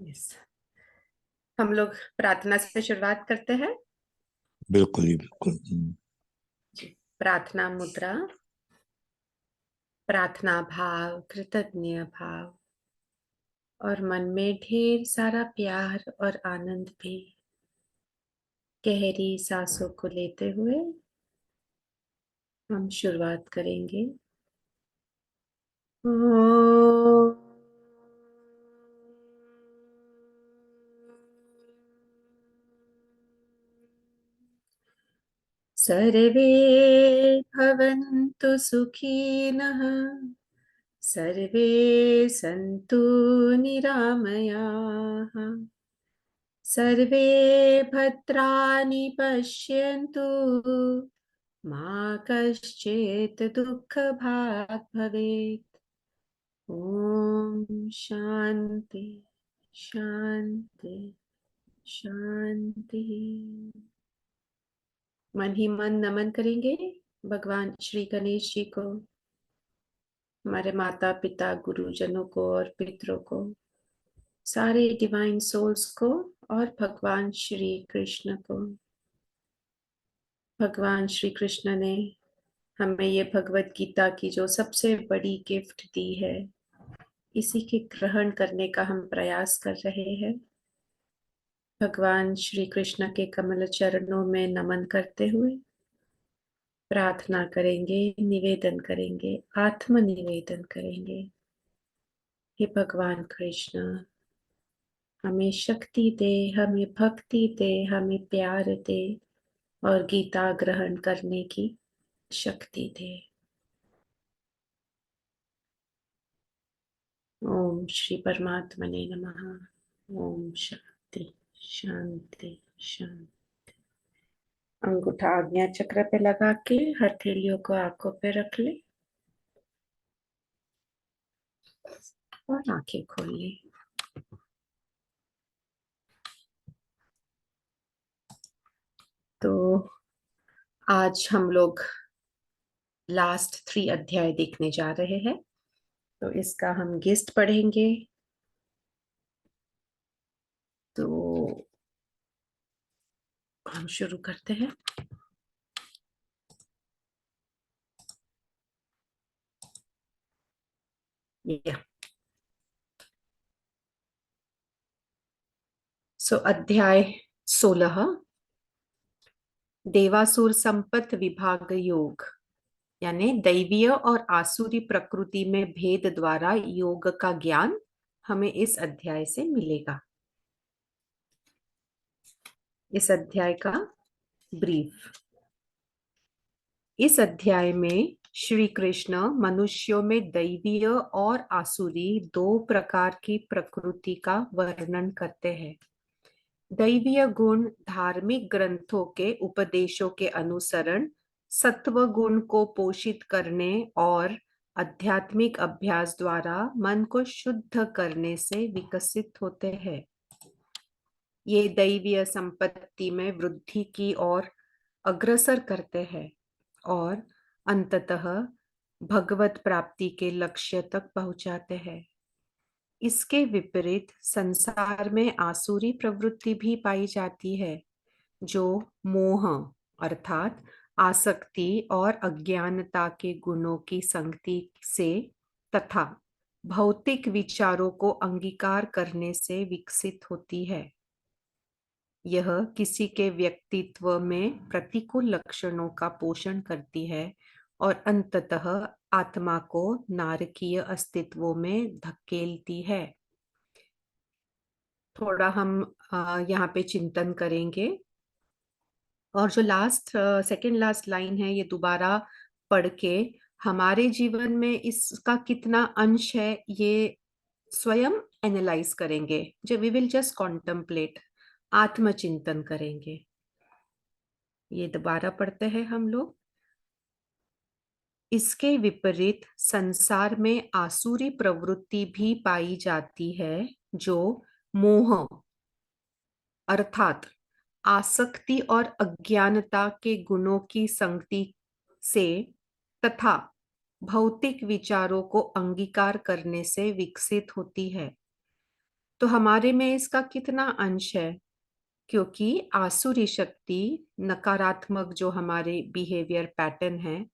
Yes. हम लोग प्रार्थना से शुरुआत करते हैं। बिल्कुल ही बिल्कुल। जी। प्रार्थना मुद्रा, प्रार्थना भाव, कृतज्ञ भाव और मन में ढेर सारा प्यार और आनंद भी। गहरी सांसों को लेते हुए हम शुरुआत करेंगे। ओम। सर्वे भवन्तु सुखिनः, सर्वे सन्तु निरामयाः, सर्वे भद्राणि पश्यन्तु, मा कश्चित् दुःखभाग् भवेत्। ओम शांति शांति शांति। मन ही मन नमन करेंगे भगवान श्री गणेश जी को, हमारे माता पिता गुरुजनों को और पितरों को, सारे डिवाइन सोल्स को और भगवान श्री कृष्ण को। भगवान श्री कृष्ण ने हमें ये भगवत गीता की जो सबसे बड़ी गिफ्ट दी है, इसी के ग्रहण करने का हम प्रयास कर रहे हैं। भगवान श्री कृष्ण के कमल चरणों में नमन करते हुए प्रार्थना करेंगे, निवेदन करेंगे, आत्म निवेदन करेंगे। हे भगवान कृष्ण, हमें शक्ति दे, हमें भक्ति दे, हमें प्यार दे और गीता ग्रहण करने की शक्ति दे। ओम श्री परमात्मने नमः। ओम शांति शांति शांति। अंगूठा आज्ञा चक्र पे लगा के हथेलियों को आंखों पे रख ले और आंखें खोल ले। तो आज हम लोग लास्ट 3 अध्याय देखने जा रहे हैं। तो इसका हम गेस्ट पढ़ेंगे। तो हम शुरू करते हैं। या अध्याय 16, देवासुर संपत्त विभाग योग, यानी दैवीय और आसुरी प्रकृति में भेद द्वारा योग का ज्ञान हमें इस अध्याय से मिलेगा। इस अध्याय का ब्रीफ। इस अध्याय में श्री कृष्ण मनुष्यों में दैवीय और आसुरी 2 प्रकार की प्रकृति का वर्णन करते हैं। दैवीय गुण धार्मिक ग्रंथों के उपदेशों के अनुसरण सत्व गुण को पोषित करने और आध्यात्मिक अभ्यास द्वारा मन को शुद्ध करने से विकसित होते हैं। ये दैवीय संपत्ति में वृद्धि की ओर अग्रसर करते हैं और अंततः भगवत प्राप्ति के लक्ष्य तक पहुंचाते हैं। इसके विपरीत संसार में आसुरी प्रवृत्ति भी पाई जाती है, जो मोह अर्थात आसक्ति और अज्ञानता के गुणों की संगति से तथा भौतिक विचारों को अंगीकार करने से विकसित होती है। यह किसी के व्यक्तित्व में प्रतिकूल लक्षणों का पोषण करती है और अंततः आत्मा को नारकीय अस्तित्वों में धकेलती है। थोड़ा हम यहाँ पे चिंतन करेंगे और जो सेकंड लास्ट लाइन है, ये दोबारा पढ़ के हमारे जीवन में इसका कितना अंश है ये स्वयं एनालाइज करेंगे। जो वी विल जस्ट कॉन्टम्पलेट, आत्मचिंतन करेंगे। ये दोबारा पढ़ते हैं हम लोग। इसके विपरीत संसार में आसुरी प्रवृत्ति भी पाई जाती है, जो मोह अर्थात आसक्ति और अज्ञानता के गुणों की संगति से तथा भौतिक विचारों को अंगीकार करने से विकसित होती है। तो हमारे में इसका कितना अंश है? क्योंकि आसुरी शक्ति, नकारात्मक जो हमारे बिहेवियर पैटर्न है,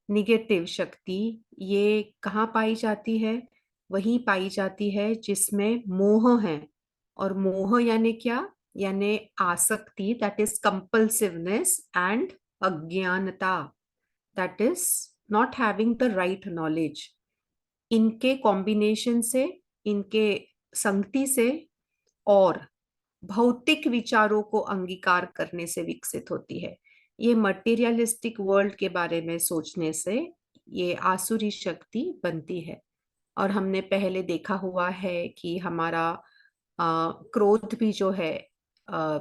निगेटिव शक्ति, ये कहाँ पाई जाती है? वहीं पाई जाती है जिसमें मोह है। और मोह यानी क्या? यानी आसक्ति, दैट इज कंपल्सिवनेस, एंड अज्ञानता, that is not having the right knowledge. इनके कॉम्बिनेशन से, इनके संगति से और भौतिक विचारों को अंगीकार करने से विकसित होती है। ये मटेरियलिस्टिक वर्ल्ड के बारे में सोचने से ये आसुरी शक्ति बनती है। और हमने पहले देखा हुआ है कि हमारा क्रोध भी जो है, अ,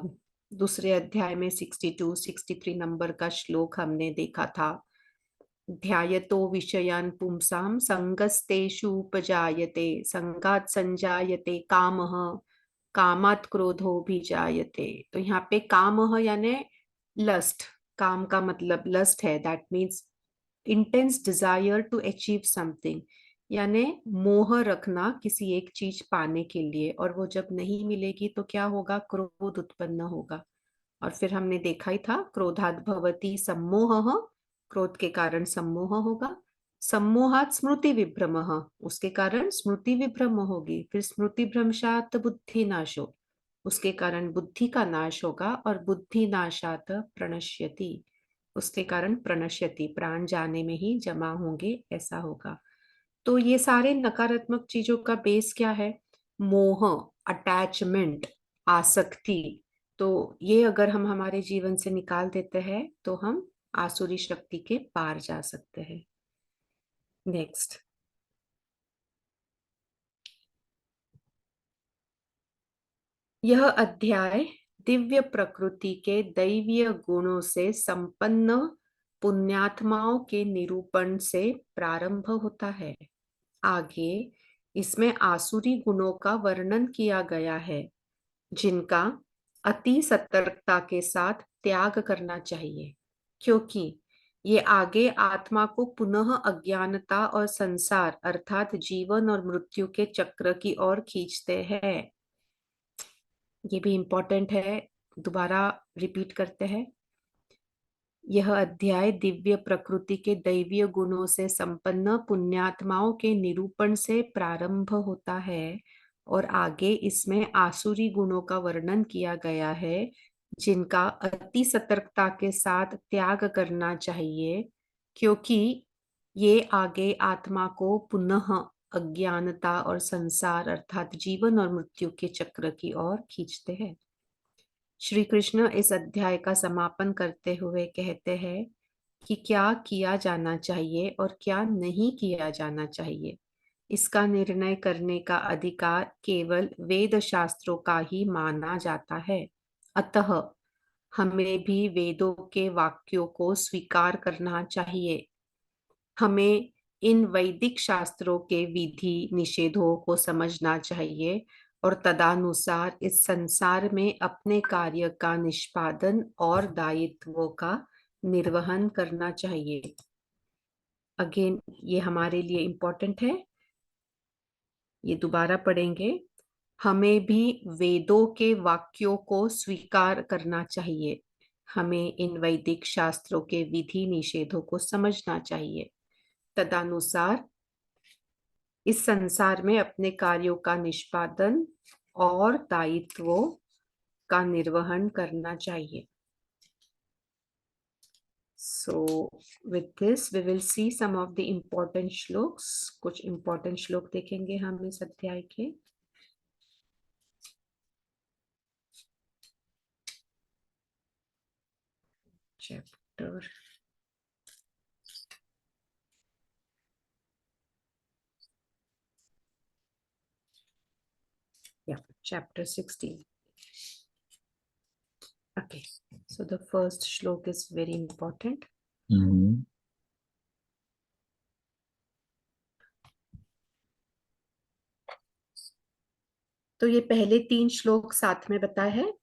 दूसरे अध्याय में 62-63 नंबर का श्लोक हमने देखा था। ध्यायतो विषयान् पुंसां संगस्तेषु उपजायते, संगात् संजायते कामः, कामात् क्रोधो भी जायते। तो यहाँ पे कामः यानी लस्ट, काम का मतलब लस्ट है, that means intense desire to achieve something, यानी मोह रखना किसी एक चीज पाने के लिए, और वो जब नहीं मिलेगी तो क्या होगा? क्रोध उत्पन्न होगा। और फिर हमने देखा ही था, क्रोधात् भवति सम्मोहः, क्रोध के कारण सम्मोह होगा। सम्मोहात् स्मृति विभ्रमः, उसके कारण स्मृति विभ्रम होगी। फिर स्मृति भ्रंशात् बुद्धि नाशो, उसके कारण बुद्धि का नाश होगा। और बुद्धि नाशात् प्रणश्यति, उसके कारण प्रणश्यति, प्राण जाने में ही जमा होंगे, ऐसा होगा। तो ये सारे नकारात्मक चीजों का बेस क्या है? मोह, अटैचमेंट, आसक्ति। तो ये अगर हम हमारे जीवन से निकाल देते हैं तो हम आसुरी शक्ति के पार जा सकते हैं। नेक्स्ट, यह अध्याय दिव्य प्रकृति के दैवीय गुणों से संपन्न पुण्यात्माओं के निरूपण से प्रारंभ होता है। आगे इसमें आसुरी गुणों का वर्णन किया गया है, जिनका अति सतर्कता के साथ त्याग करना चाहिए, क्योंकि ये आगे आत्मा को पुनः अज्ञानता और संसार अर्थात जीवन और मृत्यु के चक्र की ओर खींचते हैं। ये भी इंपॉर्टेंट है, दोबारा रिपीट करते हैं। यह अध्याय दिव्य प्रकृति के दैवीय गुणों से संपन्न पुण्यात्माओं के निरूपण से प्रारंभ होता है, और आगे इसमें आसुरी गुणों का वर्णन किया गया है, जिनका अति सतर्कता के साथ त्याग करना चाहिए, क्योंकि ये आगे आत्मा को पुनः अज्ञानता और संसार अर्थात जीवन और मृत्यु के चक्र की ओर खींचते हैं। श्री कृष्ण इस अध्याय का समापन करते हुए कहते हैं कि क्या किया जाना चाहिए और क्या नहीं किया जाना चाहिए, इसका निर्णय करने का अधिकार केवल वेद शास्त्रों का ही माना जाता है। अतः हमें भी वेदों के वाक्यों को स्वीकार करना चाहिए। हमें इन वैदिक शास्त्रों के विधि निषेधों को समझना चाहिए और तदनुसार इस संसार में अपने कार्य का निष्पादन और दायित्वों का निर्वहन करना चाहिए। अगेन ये हमारे लिए इम्पोर्टेंट है, ये दोबारा पढ़ेंगे। हमें भी वेदों के वाक्यों को स्वीकार करना चाहिए। हमें इन वैदिक शास्त्रों के विधि निषेधों को समझना चाहिए। तदनुसार इस संसार में अपने कार्यों का निष्पादन और दायित्वों का निर्वहन करना चाहिए। So with this we will see some of the important shlokas. कुछ important श्लोक देखेंगे हम इस अध्याय के। Chapter chapter 16. Okay, so the first shlok is very important. तो ये पहले 3 श्लोक साथ में बताए हैं।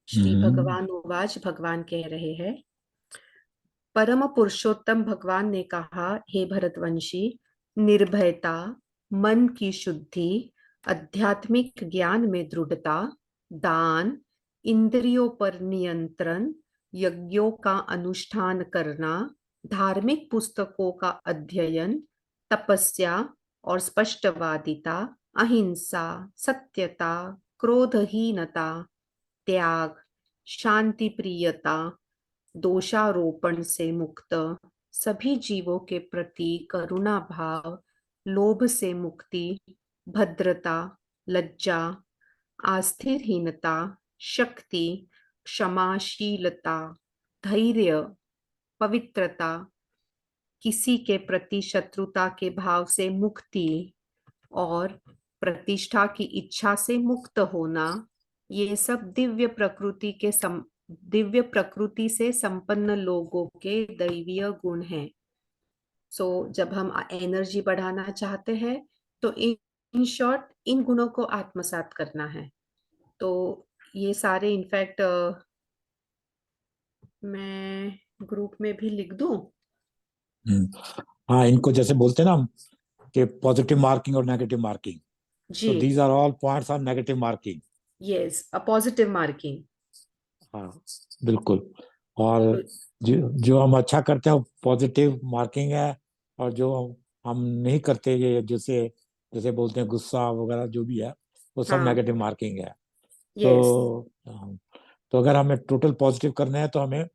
श्री भगवान उवाच, भगवान कह रहे हैं, परम पुरुषोत्तम भगवान ने कहा, हे भरतवंशी, निर्भयता, मन की शुद्धि आध्यात्मिक ज्ञान में दृढ़ता, दान, इंद्रियों पर नियंत्रण, यज्ञों का अनुष्ठान करना, धार्मिक पुस्तकों का अध्ययन, तपस्या और स्पष्टवादिता, अहिंसा, सत्यता, क्रोधहीनता, त्याग, शांति प्रियता, दोषारोपण से मुक्त, सभी जीवों के प्रति करुणा भाव, लोभ से मुक्ति, भद्रता, लज्जा, आस्थिरहीनता, शक्ति, क्षमाशीलता, धैर्य, पवित्रता, किसी के प्रति शत्रुता के भाव से मुक्ति और प्रतिष्ठा की इच्छा से मुक्त होना, ये सब दिव्य प्रकृति से संपन्न लोगों के दैवीय गुण हैं। सो जब हम एनर्जी बढ़ाना चाहते हैं तो इन शॉर्ट इन गुणों को आत्मसात करना है। तो ये सारे इनफैक्ट मैं ग्रुप में भी लिख दूं। हाँ, इनको जैसे बोलते हैं ना हम कि पॉजिटिव मार्किंग और नेगेटिव मार्किंग, जी, तो these are all points on negative marking. Yes, a positive marking. हाँ, बिल्कुल। और जो हम अच्छा करते हैं वो पॉजिटिव मार्किंग है, और जो हम नहीं करते, ये जैसे जैसे बोलते हैं गुस्सा वगैरह जो भी है, वो सब हाँ, नेगेटिव मार्किंग है। यस, तो अगर हमें टोटल पॉजिटिव करने हैं तो हमें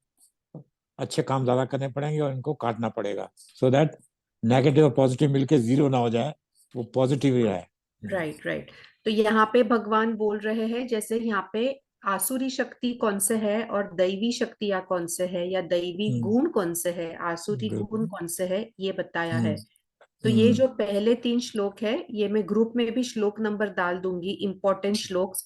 अच्छे काम ज्यादा करने पड़ेंगे और इनको काटना पड़ेगा, सो दैट नेगेटिव और पॉजिटिव मिलके जीरो ना हो जाए, वो पॉजिटिव ही है। Right, right. तो यहाँ पे भगवान बोल रहे हैं, जैसे यहाँ पे आसुरी शक्ति कौन से है और दैवी शक्तियां कौन से है, या दैवी हम्म, गुण कौन से है, आसुरी गुण बिल्कुल। कौन से है, ये बताया हम्म, है। तो ये हम्म, जो पहले 3 श्लोक है, ये मैं ग्रुप में भी श्लोक नंबर डाल दूंगी, इंपॉर्टेंट श्लोक।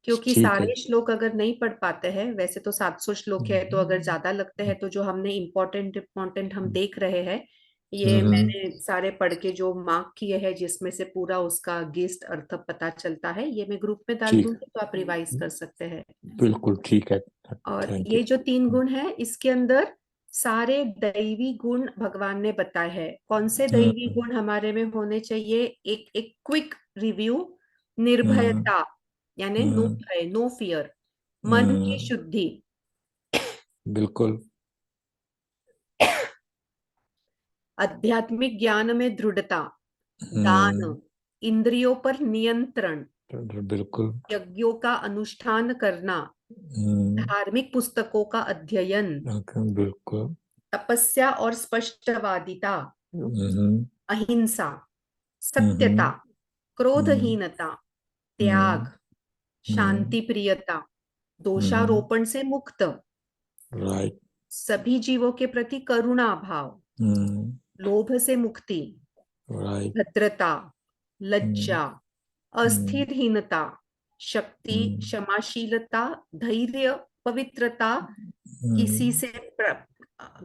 क्योंकि ठीक है। सारे श्लोक अगर नहीं पढ़ पाते हैं, वैसे तो 700 श्लोक है, तो अगर ज्यादा लगते हैं तो जो हमने इम्पोर्टेंट इम्पोर्टेंट हम देख रहे हैं, ये हम्म, मैंने सारे पढ़ के जो मार्क किए हैं, जिसमें से पूरा उसका गिस्ट अर्थ पता चलता है, ये मैं ग्रुप में डाल ठीक, दूंगी, तो आप रिवाइज कर सकते हैं। बिल्कुल ठीक है। और थैंक ये यू। जो 3 गुण है, इसके अंदर सारे दैवी गुण भगवान ने बताए हैं। कौन से दैवी हम्म, गुण हमारे में होने चाहिए? एक एक क्विक रिव्यू। हम्म, निर्भयता, यानी नो हम्म, भय, नो फियर। मन की हम्म, शुद्धि, बिल्कुल। आध्यात्मिक ज्ञान में दृढ़ता, हम्म, दान, इंद्रियों पर नियंत्रण, बिल्कुल। यज्ञों का अनुष्ठान करना, हम्म, धार्मिक पुस्तकों का अध्ययन, बिल्कुल। तपस्या और स्पष्टवादिता, हम्म, अहिंसा, सत्यता, हम्म, हम्म, क्रोधहीनता, त्याग, हम्म, हम्म, शांति प्रियता, हम्म, दोषारोपण से मुक्त, राइट। सभी जीवों के प्रति करुणा भाव, हम्म, लोभ से मुक्ति, राइट। भद्रता, हम्म, लज्जा, हम्म, अस्थिरहीनता, शक्ति, हम्म, क्षमाशीलता, धैर्य, पवित्रता, किसी हम्म, से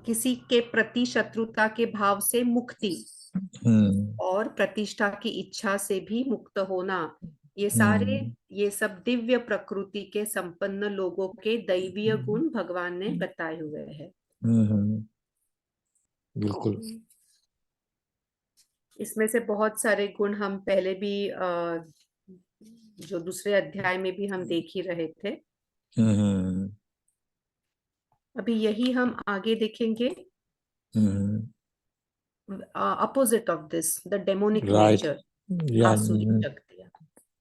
किसी के प्रति शत्रुता के भाव से मुक्ति हम्म, और प्रतिष्ठा की इच्छा से भी मुक्त होना। ये सारे, हम्म, ये सब दिव्य प्रकृति के संपन्न लोगों के दैवीय गुण भगवान ने बताए हुए हैं। बिल्कुल। इसमें से बहुत सारे गुण हम पहले भी जो दूसरे अध्याय में भी हम देख ही रहे थे। हम्म, अभी यही हम आगे देखेंगे। Hmm, opposite of this, the demonic right. Nature, या आसुरी शक्तियां।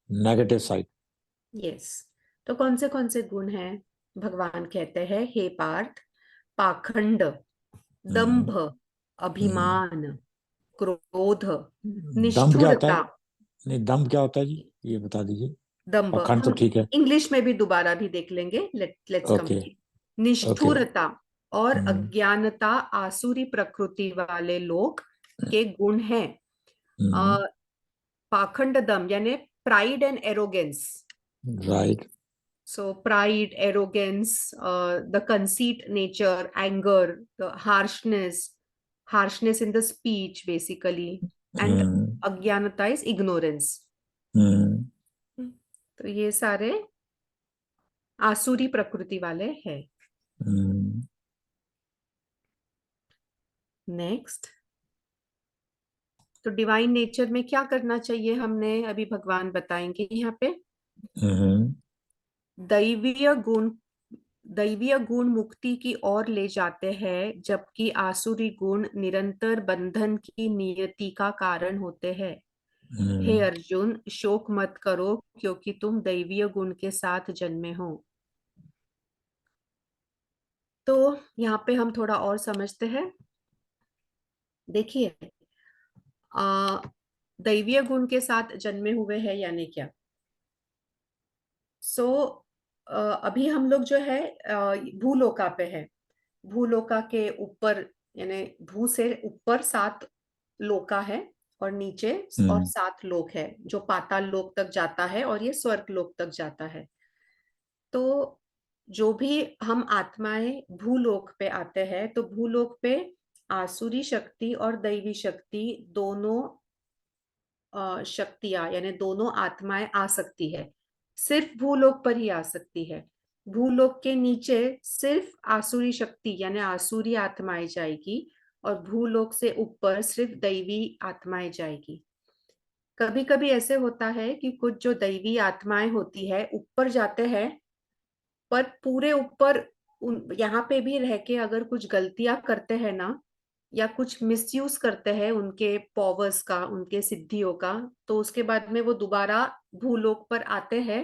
Negative side. यस। तो कौन से गुण हैं? भगवान कहते हैं, हे पार्थ, पाखंड, हम्म, दंभ, हम्म, अभिमान, क्रोध, दम्भ क्या होता है? निष्ठुरता। नहीं, दम्भ क्या होता है जी, ये बता दीजिए। दंभ पाखंड तो हम ठीक है। इंग्लिश में भी दोबारा भी देख लेंगे, लेट्स ओके। कंप्लीट। ओके। निष्ठुरता और हम्म, अज्ञानता आसुरी प्रकृति वाले लोग के गुण हैं। हम्म, अ, पाखंड दम यानी pride and arrogance. Right. So pride, arrogance, the conceit nature, anger, the harshness in the speech basically, and हम्म, अज्ञानता is ignorance. हम्म, तो ये सारे आसुरी प्रकृति वाले हैं। हम्म, नेक्स्ट, तो डिवाइन नेचर में क्या करना चाहिए हमने, अभी भगवान बताएंगे यहाँ पे। हम्म दैवीय गुण, दैवीय गुण मुक्ति की ओर ले जाते हैं, जबकि आसुरी गुण निरंतर बंधन की नियति का कारण होते हैं। हे हम्म अर्जुन, शोक मत करो, क्योंकि तुम दैवीय गुण के साथ जन्मे हो। तो यहाँ पे हम थोड़ा और समझते हैं। देखिए, आ दैवीय गुण के साथ जन्मे हुए हैं यानी क्या। सो अभी हम लोग जो है भूलोका पे है। भूलोका के ऊपर, यानी भू से ऊपर 7 लोका है, और नीचे और हम्म 7 लोक है, जो पाताल लोक तक जाता है और ये स्वर्ग लोक तक जाता है। तो जो भी हम आत्माएं भूलोक पे आते हैं, तो भूलोक पे आसुरी शक्ति और दैवी शक्ति दोनों शक्तियां, यानी दोनों आत्माएं आ सकती है। सिर्फ भूलोक पर ही आ सकती है। भूलोक के नीचे सिर्फ आसुरी शक्ति यानी आसुरी आत्माएं जाएगी, और भूलोक से ऊपर सिर्फ दैवी आत्माएं जाएगी। कभी कभी ऐसे होता है कि कुछ जो दैवी आत्माएं होती है ऊपर जाते हैं, पर पूरे ऊपर यहाँ पे भी रह के अगर कुछ गलतियां करते हैं ना, या कुछ मिसयूज करते हैं उनके पावर्स का, उनके सिद्धियों का, तो उसके बाद में वो दोबारा भूलोक पर आते हैं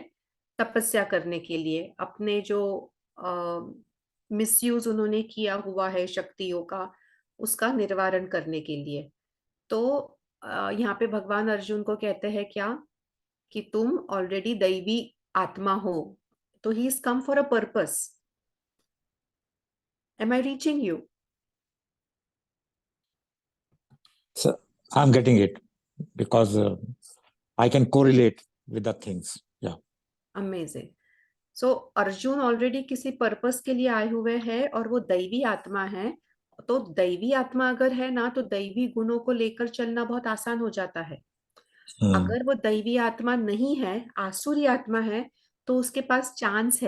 तपस्या करने के लिए, अपने जो मिसयूज उन्होंने किया हुआ है शक्तियों का, उसका निवारण करने के लिए। तो यहाँ पे भगवान अर्जुन को कहते हैं क्या, कि तुम ऑलरेडी दैवी आत्मा हो, तो he is come for a purpose. Am I reaching you? So I'm getting it because I can correlate with the things. Yeah. Amazing. So Arjun already किसी पर्पस के लिए आए हुए हैं, और वो दैवी आत्मा है। तो दैवी आत्मा अगर है ना, तो दैवी गुणों को लेकर चलना बहुत आसान हो जाता है। हम्म अगर वो दैवी आत्मा नहीं है, आसुरी आत्मा है, तो उसके पास चांस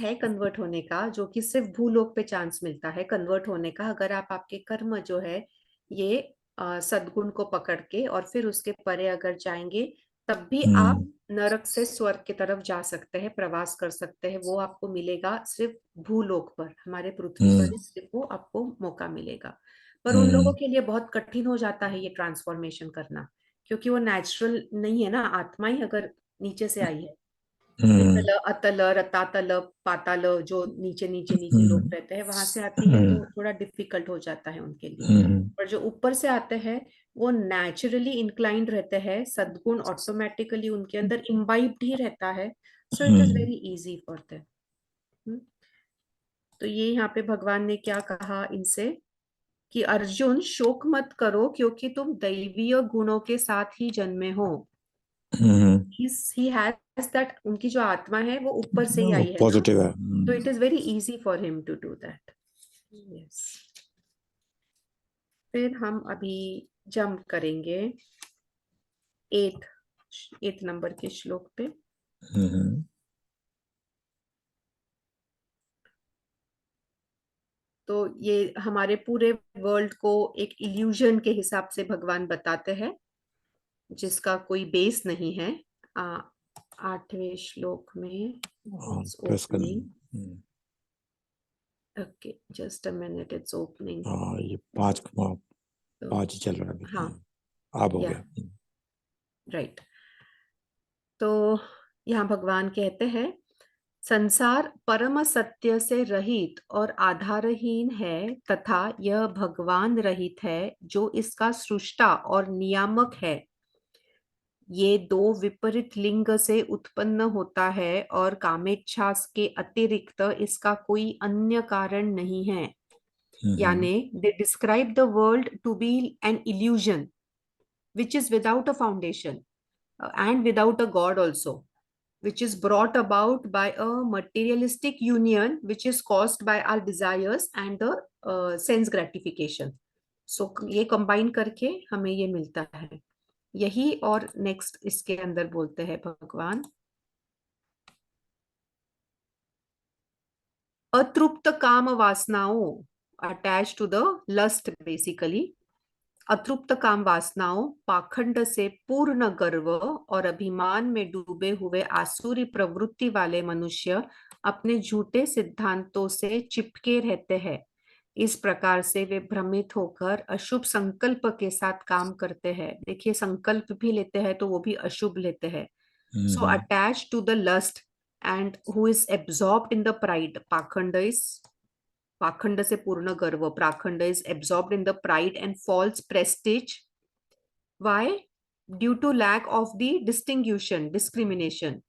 है कन्वर्ट होने का, जो कि सिर्फ भूलोक पे चांस मिलता है कन्वर्ट होने का, अगर आप आपके कर्म जो है ये सद्गुण को पकड़ के और फिर उसके परे अगर जाएंगे, तब भी आप हम्म नरक से स्वर्ग की तरफ जा सकते हैं, प्रवास कर सकते हैं। वो आपको मिलेगा सिर्फ भूलोक पर, हमारे पृथ्वी पर हम्म ही सिर्फ वो आपको मौका मिलेगा। पर उन लोगों हम्म के लिए बहुत कठिन हो जाता है ये ट्रांसफॉर्मेशन करना, क्योंकि वो नेचुरल नहीं है ना, आत्मा ही अगर नीचे से आई है। हम्म वितल, अतल, रतातल, पाताल, जो नीचे नीचे नीचे लोग हम्म रहते हैं, वहां से आती है, तो थोड़ा डिफिकल्ट हो जाता है उनके लिए। हम्म पर जो ऊपर से आते हैं, वो नेचुरली इंक्लाइंड रहते हैं, सद्गुण ऑटोमेटिकली उनके अंदर इम्बाइब्ड ही रहता है। So it is hmm very easy for them. तो ये यहाँ पे भगवान ने क्या कहा इनसे, कि अर्जुन शोक मत करो, क्योंकि तुम दैवीय गुणों के साथ ही जन्मे हो। ही हैज दैट, उनकी जो आत्मा है वो ऊपर से ही आई है ना, पॉजिटिव है। तो it is very easy for him to do that. Yes. फिर हम अभी जंप करेंगे एथ नंबर के श्लोक पे। हम्म तो ये हमारे पूरे वर्ल्ड को एक इल्यूजन के हिसाब से भगवान बताते हैं, जिसका कोई बेस नहीं है। 8वें श्लोक में इट्स प्रेस करना। Opening. Okay, just a minute, it's opening. हाँ, ये पांच तो पांच ही चल रहा है अभी। हाँ, अब हो या गया। राइट। तो यहाँ भगवान कहते हैं, संसार परम सत्य से रहित और आधारहीन है, तथा यह भगवान रहित है, जो इसका सृष्टा और नियामक है। ये दो विपरीत लिंग से उत्पन्न होता है, और कामेच्छा के अतिरिक्त इसका कोई अन्य कारण नहीं है। हम्म यानी they describe the world to be an illusion which is without a foundation, and without a god also, which is brought about by a materialistic union which is caused by our desires and the sense gratification. So ये combine करके हमें ये मिलता है। यही और next इसके अंदर बोलते हैं भगवान, अतृप्त काम वासनाओं, attach to the lust basically, अतृप्त काम वासनाओं, पाखंड से पूर्ण गर्व और अभिमान में डूबे हुए आसुरी प्रवृत्ति वाले मनुष्य अपने झूठे सिद्धांतों से चिपके रहते हैं। इस प्रकार से वे भ्रमित होकर अशुभ संकल्प के साथ काम करते हैं। देखिए, संकल्प भी लेते हैं तो वो भी अशुभ लेते हैं। So attach to the lust and who is absorbed in the pride, पाखंड से पूर्ण गर्व, प्राखंड is absorbed in the pride and false prestige. Why? Due to lack of the discrimination,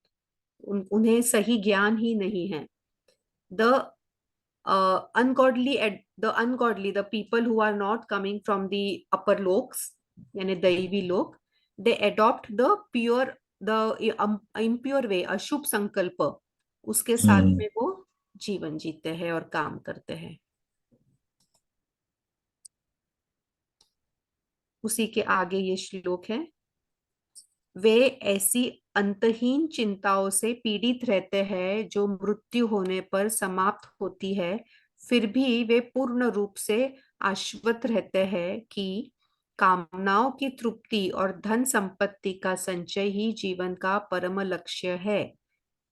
उन्हें सही ज्ञान ही नहीं है। द ungodly, the people who are not coming from the upper loks, यानी दैवी लोक, they adopt the impure way, अशुभ संकल्प, उसके साथ में वो जीवन जीते हैं और काम करते हैं। उसी के आगे ये श्लोक है। वे ऐसी अंतहीन चिंताओं से पीड़ित रहते हैं जो मृत्यु होने पर समाप्त होती है, फिर भी वे पूर्ण रूप से आश्वस्त रहते हैं कि कामनाओं की तृप्ति और धन संपत्ति का संचय ही जीवन का परम लक्ष्य है।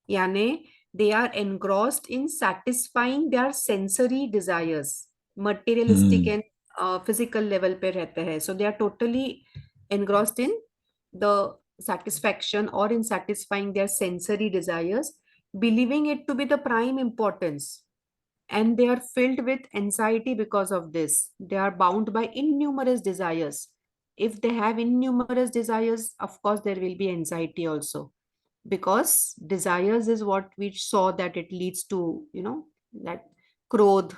यानी they are engrossed in satisfying their sensory desires, materialistic and physical level पे रहते हैं। So they are totally engrossed in the satisfaction or in satisfying their sensory desires, believing it to be the prime importance, and they are filled with anxiety because of this. They are bound by innumerous desires. If they have innumerous desires, of course there will be anxiety also, because desires is what we saw that it leads to, that krodh,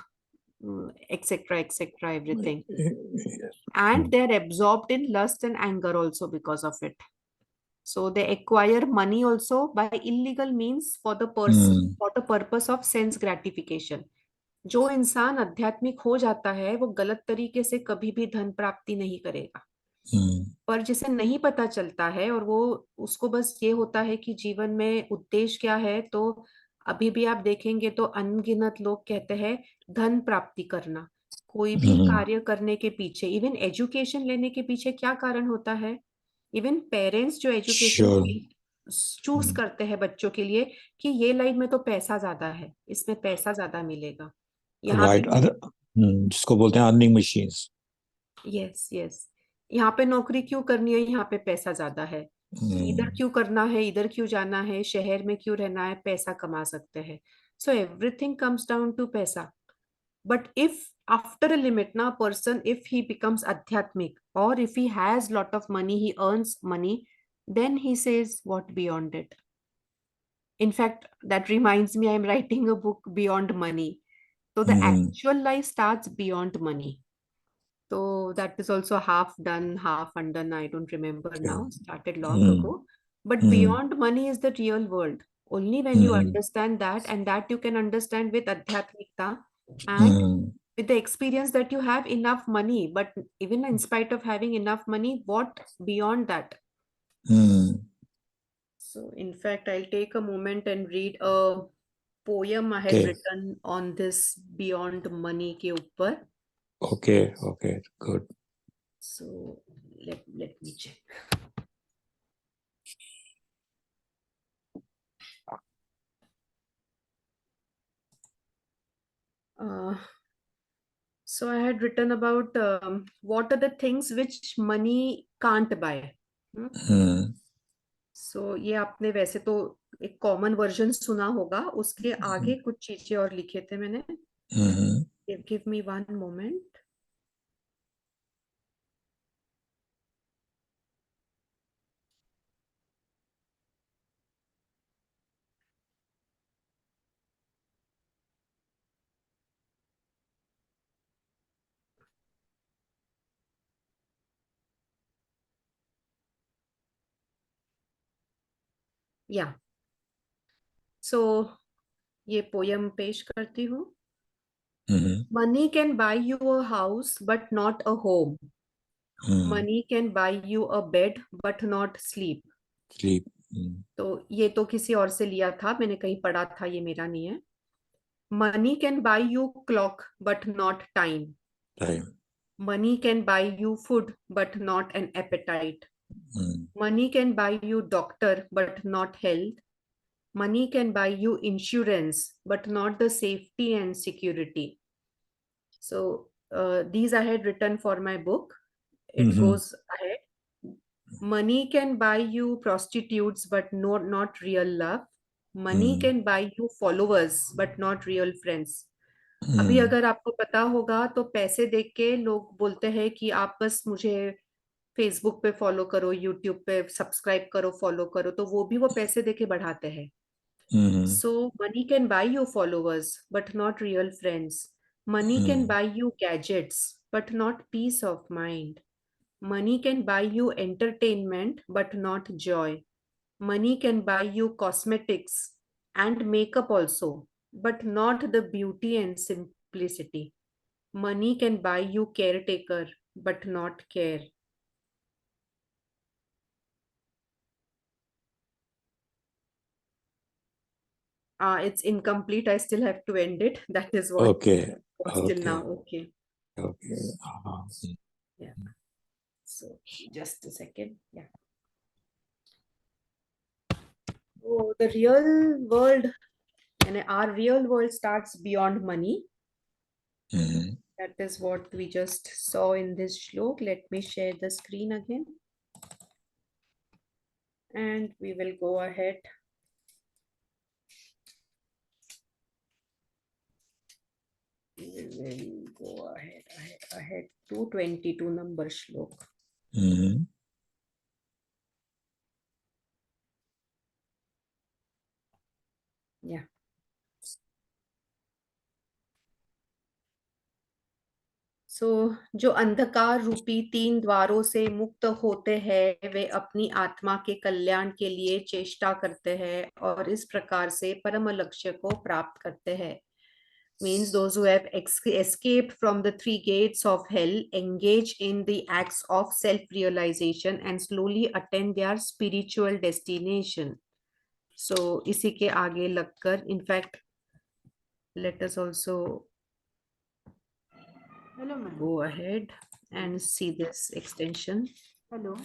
etc, etc, everything. And they're absorbed in lust and anger also because of it. So they acquire money also by illegal means for the purpose of sense gratification. जो इंसान आध्यात्मिक हो जाता है वो गलत तरीके से कभी भी धन प्राप्ति नहीं करेगा। पर जिसे नहीं पता चलता है और वो उसको बस ये होता है कि जीवन में उद्देश्य क्या है, तो अभी भी आप देखेंगे तो अनगिनत लोग कहते हैं धन प्राप्ति करना। कोई भी कार्य करने के पीछे, इवन एजुकेशन लेने के पीछे क्या कारण होता है? इवन पेरेंट्स जो एजुकेशन चूज करते हैं बच्चों के लिए कि ये लाइन में तो पैसा ज्यादा है, इसमें पैसा ज्यादा मिलेगा, यहाँ पे जिसको बोलते हैं अर्निंग मशीन्स। यस यस, यहाँ पे नौकरी क्यों करनी है, यहाँ पे पैसा ज्यादा है। इधर क्यों करना है, इधर क्यों जाना है, शहर में क्यों रहना है, पैसा कमा सकते हैं। So everything comes down to पैसा। But if after a limit, now person, if he becomes adhyatmic or if he has lot of money, he earns money, then he says what beyond it. In fact, that reminds me, I'm writing a book Beyond Money. So the actual life starts beyond money. So that is also half done, half undone. I don't remember now. Started long ago. But beyond money is the real world. Only when you understand that, and that you can understand with adhyatmikta and with the experience that you have enough money. But even in spite of having enough money, what beyond that? So in fact, I'll take a moment and read a poem I had written on this beyond money ke upar. Okay, good. So let me check. So I had written about what are the things which money can't buy. So ये आपने वैसे तो एक common version सुना होगा, उसके आगे कुछ चीजें और लिखे थे मैंने। Give me one moment. या सो ये पोयम पेश करती हूँ। Money can buy you a house but not a home. Money can buy you a bed but not sleep. तो ये तो किसी और से लिया था, मैंने कहीं पढ़ा था, ये मेरा नहीं है। Money can buy you clock but not time. Money can buy you food, but not an appetite. Money can buy you doctor, but not health. Money can buy you insurance, but not the safety and security. So these I had written for my book. It goes ahead. Money can buy you prostitutes, but not real love. Money can buy you followers, but not real friends. अभी अगर आपको पता होगा तो पैसे देख के लोग बोलते हैं कि आप बस मुझे फेसबुक पे फॉलो करो, यूट्यूब पे सब्सक्राइब करो, फॉलो करो, तो वो भी वो पैसे देके बढ़ाते हैं. So money can buy you followers, but not real friends. Money can buy you gadgets, but not peace of mind. Money can buy you entertainment, but not joy. Money can buy you cosmetics and makeup also, but not the beauty and simplicity. Money can buy you caretaker, but not care. It's incomplete. I still have to end it. That is what Okay. was till Okay. now. Okay. Okay. Yeah. So just a second. Yeah. Oh, the real world, and our real world starts beyond money. That is what we just saw in this shlok. Let me share the screen again. And we will go ahead. We will go ahead to 22 number shlok. Yeah. सो जो अंधकार रूपी 3 द्वारों से मुक्त होते हैं वे अपनी आत्मा के कल्याण के लिए चेष्टा करते हैं और इस प्रकार से परम लक्ष्य को प्राप्त करते हैं. Means those who have escaped from the 3 gates of hell engage in the acts of self-realization and slowly attain their spiritual destination. So इसी के आगे लगकर, in fact, let us also go ahead and see this extension. Hello.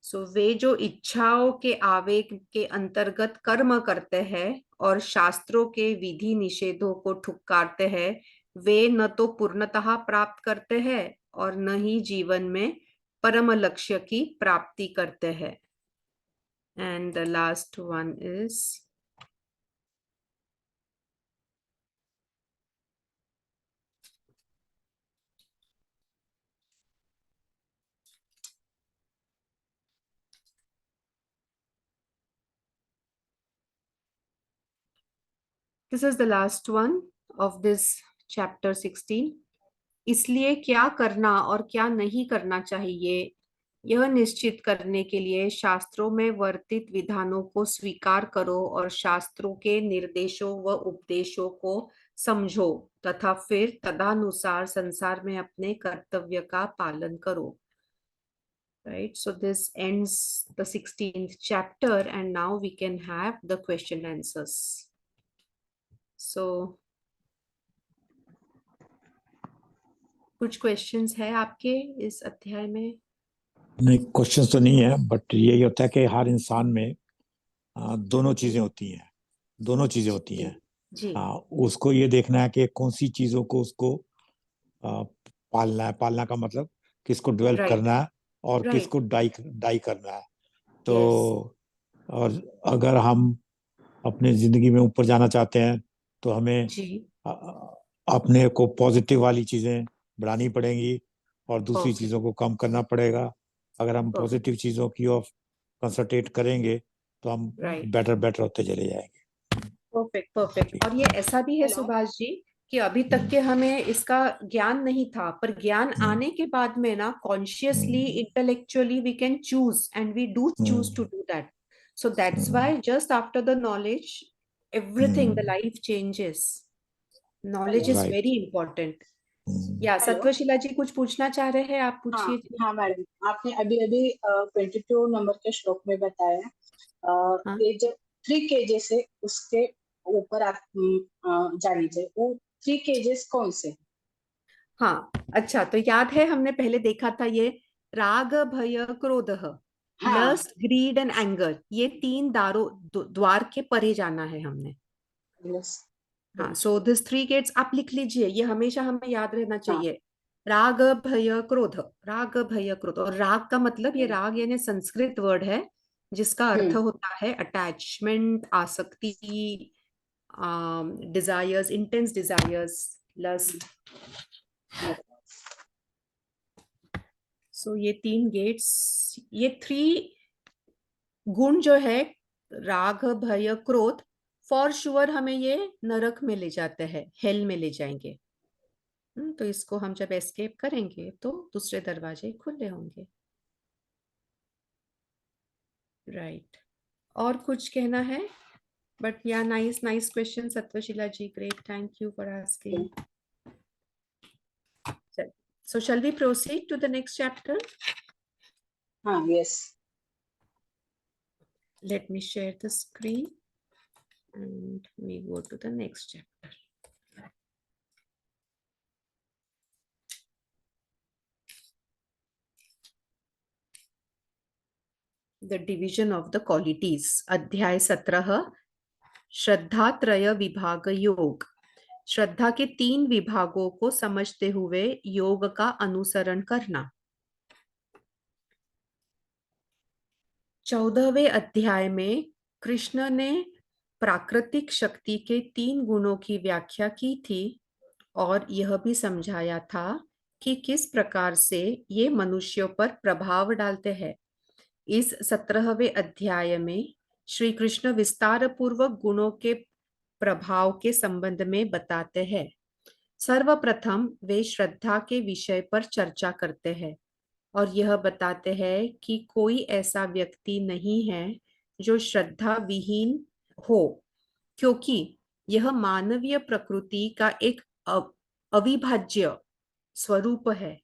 सो वे जो इच्छाओं के आवेग के अंतर्गत कर्म करते हैं और शास्त्रों के विधि निषेधों को ठुकराते हैं वे न तो पूर्णतः प्राप्त करते हैं और न ही जीवन में परम लक्ष्य की प्राप्ति करते हैं. And the last one is This is the last one of this chapter 16. इसलिए क्या करना और क्या नहीं करना चाहिए यह निश्चित करने के लिए शास्त्रों में वर्णित विधानों को स्वीकार करो और शास्त्रों के निर्देशों व उपदेशों को समझो तथा फिर तदनुसार संसार में अपने कर्तव्य का पालन करो. Right, so this ends the 16th chapter and now we can have the question answers. So कुछ क्वेश्चंस है आपके इस अध्याय में? नहीं, क्वेश्चंस तो नहीं है, बट यही होता है कि हर इंसान में दोनों चीजें होती हैं. जी. उसको ये देखना है कि कौन सी चीजों को उसको पालना है. पालना का मतलब किसको डेवलप करना है और किसको डाई करना है. तो और अगर हम अपने जिंदगी में ऊपर जाना चाहते हैं तो हमें अपने को पॉजिटिव वाली चीजें बढ़ानी पड़ेंगी और दूसरी चीजों को कम करना पड़ेगा. अगर हम पॉजिटिव चीजों की ओर कंसंट्रेट करेंगे तो हम बेटर होते चले जाएंगे. परफेक्ट. और ये ऐसा भी है सुभाष जी कि अभी तक के हमें इसका ज्ञान नहीं था, पर ज्ञान आने के बाद में ना consciously intellectually we can choose and we do choose to do that. So that's why just after the knowledge everything the life changes. Knowledge is very important. या सत्वशिला जी कुछ पूछना चाह रहे हैं, आप पूछिए. हाँ मैडम, आपने अभी 22 नंबर के श्लोक में बताया कि जब 3 kg से उसके ऊपर आप जानी चाहिए, वो 3 केजेस कौन से? हाँ, अच्छा, तो याद है हमने पहले देखा था ये राग भय क्रोध, हाँ लस्ट ग्रीड एंड एंगर, ये 3 द्वार के परे जाना है हमने। यस हाँ, सो दिस 3 गेट्स आप लिख लीजिए, ये हमेशा हमें याद रहना हाँ चाहिए। राग भय क्रोध, राग भय क्रोध। और राग का मतलब, ये राग यानी संस्कृत वर्ड है जिसका अर्थ होता है अटैचमेंट, आसक्ति, डिजायर्स, इंटेंस डिजायर्स, लस्ट। सो ये 3 गेट्स, ये 3 गुण जो है, राग भय क्रोध, फॉर श्योर हमें ये नरक में ले जाते हैं, हेल में ले जाएंगे। तो इसको हम जब एस्केप करेंगे तो दूसरे दरवाजे खुले होंगे। राइट, और कुछ कहना है? बट या nice nice question Satvashila ji, great, thank you for asking. So shall we proceed to the next chapter? हाँ yes Let me share the screen and we go to the next chapter. The division of the qualities. अध्याय 17, श्रद्धा त्रय विभाग योग। श्रद्धा के 3 विभागों को समझते हुए योग का अनुसरण करना। 14वें अध्याय में कृष्ण ने प्राकृतिक शक्ति के 3 गुणों की व्याख्या की थी और यह भी समझाया था कि किस प्रकार से ये मनुष्यों पर प्रभाव डालते हैं। इस 17वें अध्याय में श्री कृष्ण विस्तार पूर्वक गुणों के प्रभाव के संबंध में बताते हैं। सर्वप्रथम वे श्रद्धा के विषय पर चर्चा करते हैं और यह बताते हैं कि कोई ऐसा व्यक्ति नहीं है जो श्रद्धा विहीन हो, क्योंकि यह मानवीय प्रकृति का एक अविभाज्य स्वरूप है।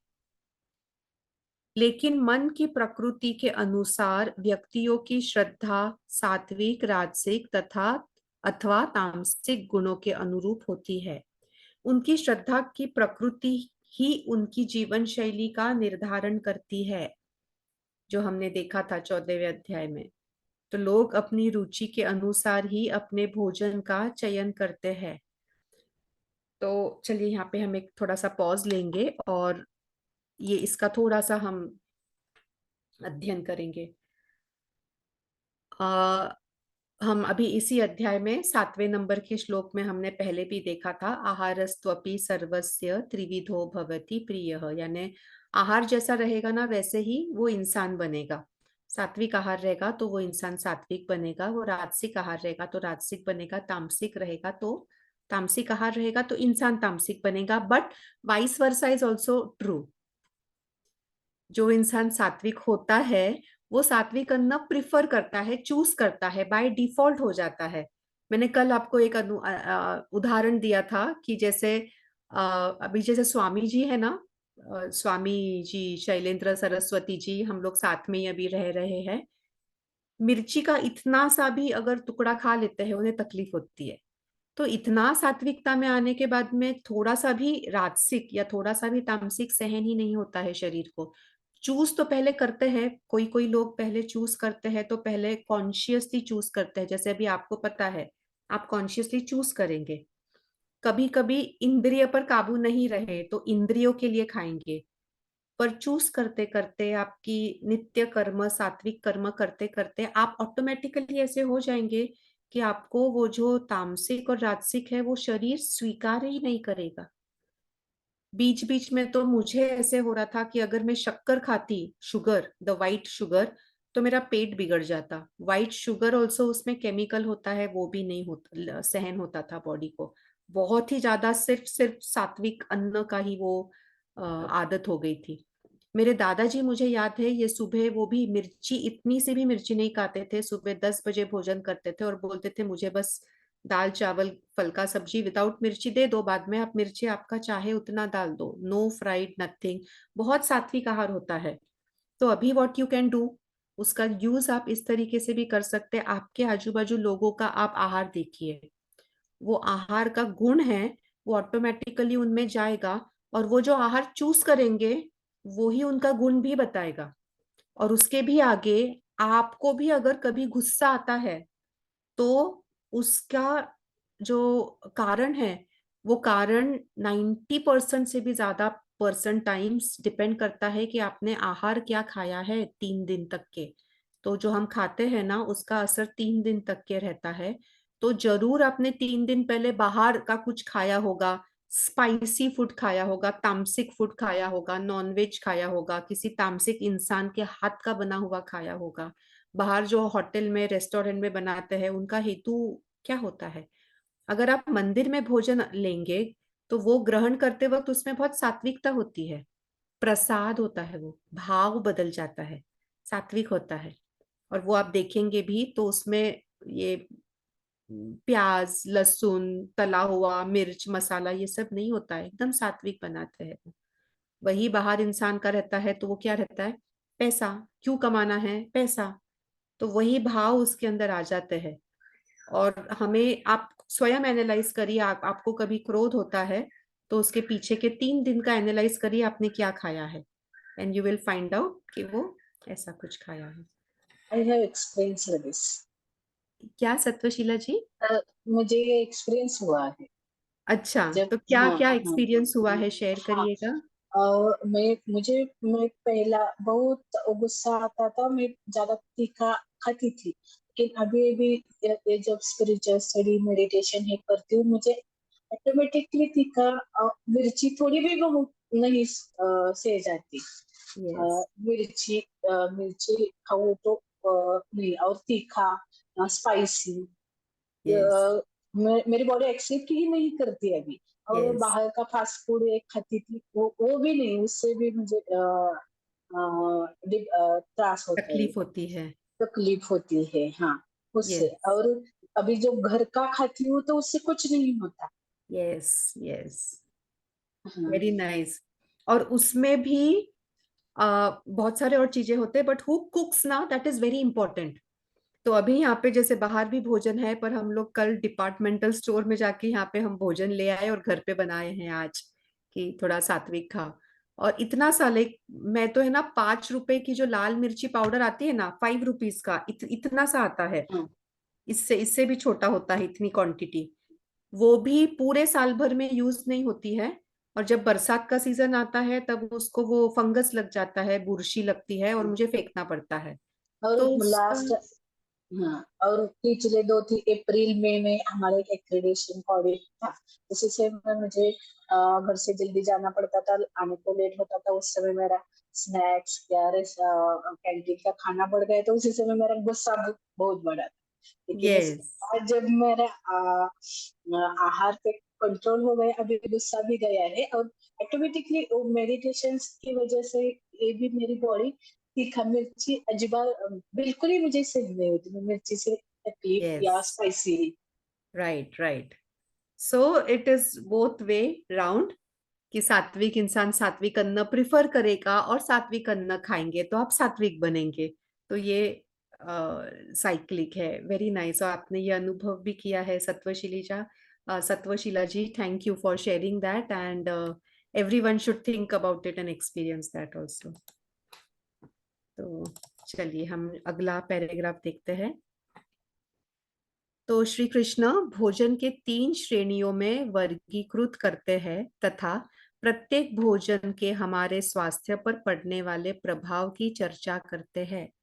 लेकिन मन की प्रकृति के अनुसार व्यक्तियों की श्रद्धा सात्विक, राजसिक तथा अथवा तामसिक गुणों के अनुरूप होती है। उनकी श्रद्धा की प्रकृति ही उनकी जीवन शैली का निर्धारण करती है, जो हमने देखा था 14वें अध्याय में। तो लोग अपनी रुचि के अनुसार ही अपने भोजन का चयन करते हैं। तो चलिए यहाँ पे हम एक थोड़ा सा पॉज लेंगे और ये इसका थोड़ा सा हम अध्ययन करेंगे। हम अभी इसी अध्याय में 7वें नंबर के श्लोक में हमने पहले भी देखा था, आहारस्त्वपि सर्वस्य त्रिविधो भवति प्रियः, यानी आहार जैसा रहेगा ना वैसे ही वो इंसान बनेगा। सात्विक आहार रहेगा तो वो इंसान सात्विक बनेगा, वो राजसिक आहार रहेगा तो राजसिक बनेगा, तामसिक रहेगा तो तामसिक आहार रहेगा तो इंसान तामसिक बनेगा। But vice versa is also true. जो इंसान सात्विक होता है वो सात्विक अन्न प्रिफर करता है, चूज करता है, बाय डिफॉल्ट हो जाता है। मैंने कल आपको एक उदाहरण दिया था कि जैसे अभी जैसे स्वामी जी है ना, स्वामी जी शैलेंद्र सरस्वती जी, हम लोग साथ में ही अभी रह रहे हैं। मिर्ची का इतना सा भी अगर टुकड़ा खा लेते हैं उन्हें तकलीफ होती है। तो इतना सात्विकता में आने के बाद में थोड़ा सा भी राजसिक या थोड़ा सा भी तामसिक सहन ही नहीं होता है शरीर को। चूज तो पहले करते हैं, कोई कोई लोग पहले चूज करते हैं, तो पहले कॉन्शियसली चूज करते हैं। जैसे अभी आपको पता है, आप कॉन्शियसली चूज करेंगे। कभी कभी इंद्रिय पर काबू नहीं रहे तो इंद्रियों के लिए खाएंगे, पर चूज करते करते आपकी नित्य कर्म, सात्विक कर्म करते करते आप ऑटोमेटिकली ऐसे हो जाएंगे कि आपको वो जो तामसिक और राजसिक है वो शरीर स्वीकार ही नहीं करेगा। बीच बीच में तो मुझे ऐसे हो रहा था कि अगर मैं शक्कर खाती, शुगर, द वाइट शुगर, तो मेरा पेट बिगड़ जाता। वाइट शुगर ऑल्सो उसमें केमिकल होता है, वो भी नहीं होता, सहन होता था बॉडी को। बहुत ही ज्यादा सिर्फ सिर्फ सात्विक अन्न का ही वो आदत हो गई थी। मेरे दादाजी, मुझे याद है, ये सुबह वो भी मिर्ची, इतनी सी भी मिर्ची नहीं खाते थे। सुबह 10 बजे भोजन करते थे और बोलते थे मुझे बस दाल चावल फलका सब्जी विदाउट मिर्ची दे दो, बाद में आप मिर्ची आपका चाहे उतना डाल दो, नो फ्राइड नथिंग। बहुत सात्विक आहार होता है। तो अभी व्हाट यू कैन डू, उसका यूज आप इस तरीके से भी कर सकते हैं। आपके आजू बाजू लोगों का आप आहार देखिए, वो आहार का गुण है वो ऑटोमेटिकली उनमें जाएगा, और वो जो आहार चूज करेंगे वो ही उनका गुण भी बताएगा। और उसके भी आगे आपको भी अगर कभी गुस्सा आता है तो उसका जो कारण है, वो कारण 90% से भी ज्यादा परसेंट टाइम्स डिपेंड करता है कि आपने आहार क्या खाया है 3 दिन तक के। तो जो हम खाते हैं ना, उसका असर 3 दिन तक के रहता है। तो जरूर आपने 3 दिन पहले बाहर का कुछ खाया होगा, स्पाइसी फूड खाया होगा, तामसिक फूड खाया होगा, नॉनवेज खाया होगा, किसी तामसिक इंसान के हाथ का बना हुआ खाया होगा। बाहर जो होटल में रेस्टोरेंट में बनाते हैं उनका हेतु क्या होता है? अगर आप मंदिर में भोजन लेंगे तो वो ग्रहण करते वक्त उसमें बहुत सात्विकता होती है, प्रसाद होता है, वो भाव बदल जाता है, सात्विक होता है। और वो आप देखेंगे भी तो उसमें ये प्याज, लहसुन, तला हुआ मिर्च, मसाला ये सब नहीं होता है, एकदम सात्विक बनाते हैं। वही बाहर इंसान का रहता है तो वो क्या रहता है? पैसा, क्यों कमाना है? पैसा। तो वही भाव उसके अंदर आ जाते हैं। और हमें, आप स्वयं एनालाइज करिए, आपको कभी क्रोध होता है तो उसके पीछे के 3 दिन का एनालाइज करिए आपने क्या खाया है, and you will find out कि वो ऐसा कुछ खाया है। I have experienced this. क्या सत्वशीला जी? मुझे ये एक्सपीरियंस हुआ है अच्छा, जब तो क्या हाँ क्या हाँ एक्सपीरियंस हुआ है, शेयर हाँ करिएगा। मैं पहला बहुत गुस्सा आता था, मैं ज्यादा तीखा खाती थी, लेकिन अभी अभी ये जब स्पिरिचुअल स्टडी मेडिटेशन है करती हूँ, मुझे ऑटोमेटिकली तीखा मिर्ची थोड़ी भी वो नहीं सह जाती। यस। मिर्ची मिर्ची खाओ तो नहीं, और तीखा स्पाइसी यस। मेरी बॉडी एक्सेप्ट ही नहीं करती अभी। और वो यस। बाहर का फास्ट फूड एक खाती थी, वो भी नहीं, उससे भी मुझे त्रास होता है, तकलीफ होती है। तकलीफ होती है, हाँ उससे। यस। और अभी जो घर का खाती हूँ तो उससे कुछ नहीं होता। यस। यस। हाँ वेरी नाइस। और उसमें भी बहुत सारे और चीजें होते हैं, बट हु कुक्स ना, दैट इज वेरी इंपॉर्टेंट। तो अभी यहाँ पे जैसे बाहर भी भोजन है, पर हम लोग कल डिपार्टमेंटल स्टोर में जाके यहाँ पे हम भोजन ले आए और घर पे बनाए हैं आज, कि थोड़ा सात्विक खा। और इतना सा ले, मैं तो है ना 5 रुपए की जो लाल मिर्ची पाउडर आती है ना, 5 रुपीज का इतना सा आता है। हाँ इससे इससे भी छोटा होता है इतनी क्वांटिटी। वो भी पूरे साल भर में यूज नहीं होती है। और जब बरसात का सीजन आता है तब उसको वो फंगस लग जाता है, बुरशी लगती है और हाँ। मुझे फेंकना पड़ता है। और तो उसका लास्ट, हाँ, और पिछले 2 अप्रैल में हमारा एक एक्रेडिटेशन ऑडिट था, उसी से मुझे घर से जल्दी जाना पड़ता था, आने को लेट होता था। उस समय मेरा स्नैक्स या कैंटीन का खाना बढ़ गया, तो उसी समय मेरा गुस्सा बहुत बढ़ा था। लेकिन उसके यस। बाद जब मेरा आहार पे कंट्रोल हो गया, अभी गुस्सा भी गया है, और ऑटोमेटिकली मेडिटेशन की वजह से ये भी मेरी बॉडी तीखा मिर्ची अजबा बिल्कुल ही मुझे सही नहीं होती, मैं मिर्ची से तकलीफ या yes. Spicy. Right. Right. So it is both way round, कि सात्विक इंसान सात्विक अन्न प्रिफर करेगा और सात्विक अन्न खाएंगे तो आप सात्विक बनेंगे। तो ये साइक्लिक है। Very nice. और आपने ये अनुभव भी किया है Satvashila ji, thank you for sharing that, and everyone should think about it and experience that also. तो चलिए हम अगला पैराग्राफ देखते हैं। तो श्री कृष्ण भोजन के 3 श्रेणियों में वर्गीकृत करते हैं तथा प्रत्येक भोजन के हमारे स्वास्थ्य पर पड़ने वाले प्रभाव की चर्चा करते हैं।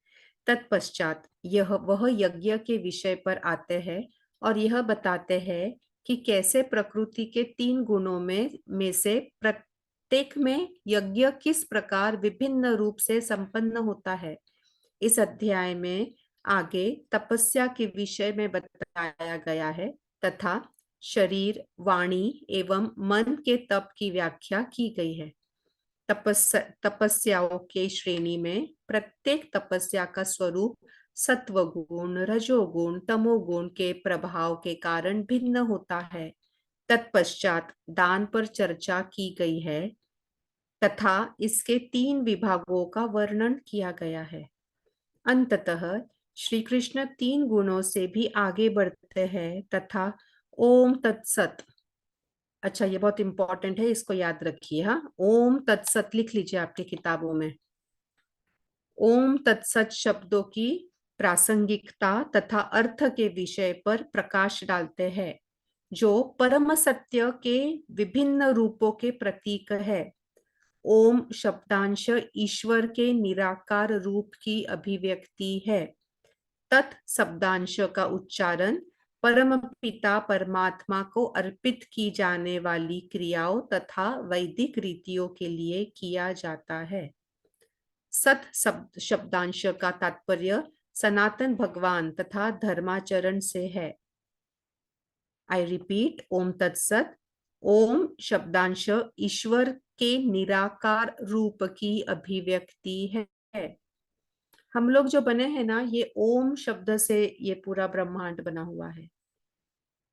तत्पश्चात यह वह यज्ञ के विषय पर आते हैं और यह बताते हैं कि कैसे प्रकृति के 3 गुणों में से प्रत्येक में यज्ञ किस प्रकार विभिन्न रूप से संपन्न होता है। इस अध्याय में आगे तपस्या के विषय में बताया गया है तथा शरीर, वाणी एवं मन के तप की व्याख्या की गई है। तपस्याओं के श्रेणी में प्रत्येक तपस्या का स्वरूप सत्वगुण, रजोगुण, तमोगुण के प्रभाव के कारण भिन्न होता है। तत्पश्चात दान पर चर्चा की गई है तथा इसके 3 विभागों का वर्णन किया गया है। अंततः श्री कृष्ण 3 गुणों से भी आगे बढ़ते हैं तथा ओम तत्सत अच्छा, ये बहुत इंपॉर्टेंट है, इसको याद रखिए। हाँ, ओम तत्सत लिख लीजिए आपकी किताबों में। ओम तत्सत शब्दों की प्रासंगिकता तथा अर्थ के विषय पर प्रकाश डालते हैं, जो परम सत्य के विभिन्न रूपों के प्रतीक है। ओम शब्दांश ईश्वर के निराकार रूप की अभिव्यक्ति है। तत् शब्दांश का उच्चारण परम पिता परमात्मा को अर्पित की जाने वाली क्रियाओं तथा वैदिक रीतियों के लिए किया जाता है। सत शब्दांश का तात्पर्य सनातन भगवान तथा धर्माचरण से है। आई रिपीट, ओम तत्सत। ओम शब्दांश ईश्वर के निराकार रूप की अभिव्यक्ति है। हम लोग जो बने हैं ना, ये ओम शब्द से ये पूरा ब्रह्मांड बना हुआ है।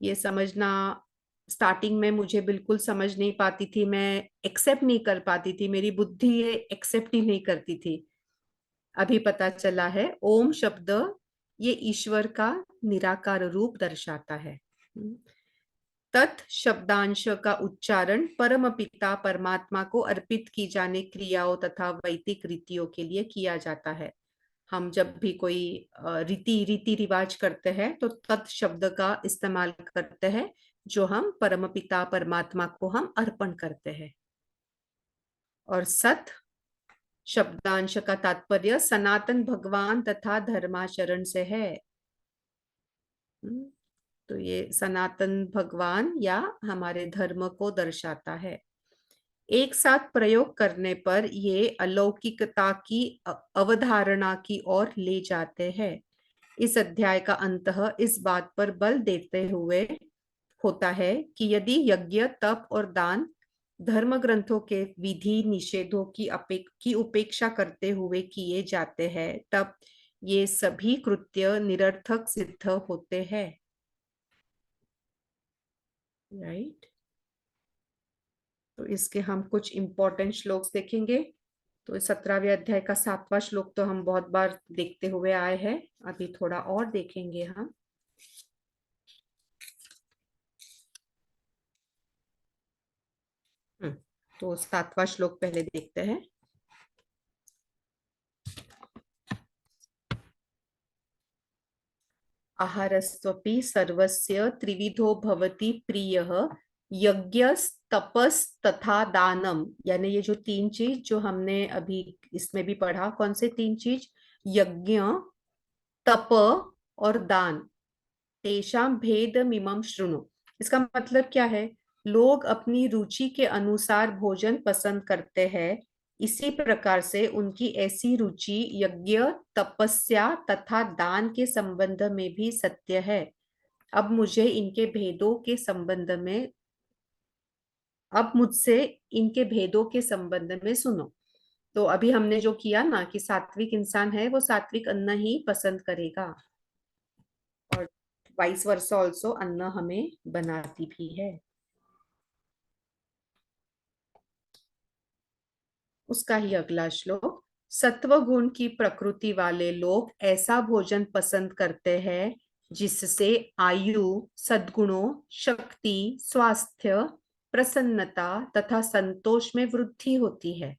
ये समझना, स्टार्टिंग में मुझे बिल्कुल समझ नहीं पाती थी, मैं एक्सेप्ट नहीं कर पाती थी, मेरी बुद्धि ये एक्सेप्ट ही नहीं करती थी। अभी पता चला है ओम शब्द ये ईश्वर का निराकार रूप दर्शाता है। तत् शब्दांश का उच्चारण परम पिता परमात्मा को अर्पित की जाने क्रियाओं तथा वैदिक रीतियों के लिए किया जाता है। हम जब भी कोई रीति रिवाज करते हैं तो तत् शब्द का इस्तेमाल करते हैं, जो हम परम पिता परमात्मा को हम अर्पण करते हैं। और सत शब्दांश का तात्पर्य सनातन भगवान तथा धर्माचरण से है। तो ये सनातन भगवान या हमारे धर्म को दर्शाता है। एक साथ प्रयोग करने पर ये अलौकिकता की अवधारणा की ओर ले जाते हैं। इस अध्याय का अंतः इस बात पर बल देते हुए होता है कि यदि यज्ञ, तप और दान धर्म ग्रंथों के विधि निषेधों की उपेक्षा करते हुए किए जाते हैं, तब ये सभी कृत्य निरर्थक सिद्ध होते हैं। राइट? तो इसके हम कुछ इंपॉर्टेंट श्लोक देखेंगे। तो 17वें अध्याय का 7वां श्लोक तो हम बहुत बार देखते हुए आए हैं, अभी थोड़ा और देखेंगे हम। तो 7वां श्लोक पहले देखते हैं। आहारस्त्वपि सर्वस्य त्रिविधो भवति प्रियः यज्ञस् तपस् तथा दानम। यानी ये जो 3 चीज जो हमने अभी इसमें भी पढ़ा, कौन से 3 चीज? यज्ञ, तप और दान। तेषां भेदमिमं शृणु। इसका मतलब क्या है? लोग अपनी रुचि के अनुसार भोजन पसंद करते हैं, इसी प्रकार से उनकी ऐसी रुचि यज्ञ, तपस्या तथा दान के संबंध में भी सत्य है। अब मुझे इनके भेदों के संबंध में अब मुझसे इनके भेदों के संबंध में सुनो। तो अभी हमने जो किया ना कि सात्विक इंसान है वो सात्विक अन्न ही पसंद करेगा, और वाइस वर्सा ऑल्सो, अन्न हमें बनाती भी है। उसका ही अगला श्लोक, सत्व गुण की प्रकृति वाले लोग ऐसा भोजन पसंद करते हैं जिससे आयु, सद्गुणों, शक्ति, स्वास्थ्य, प्रसन्नता तथा संतोष में वृद्धि होती है।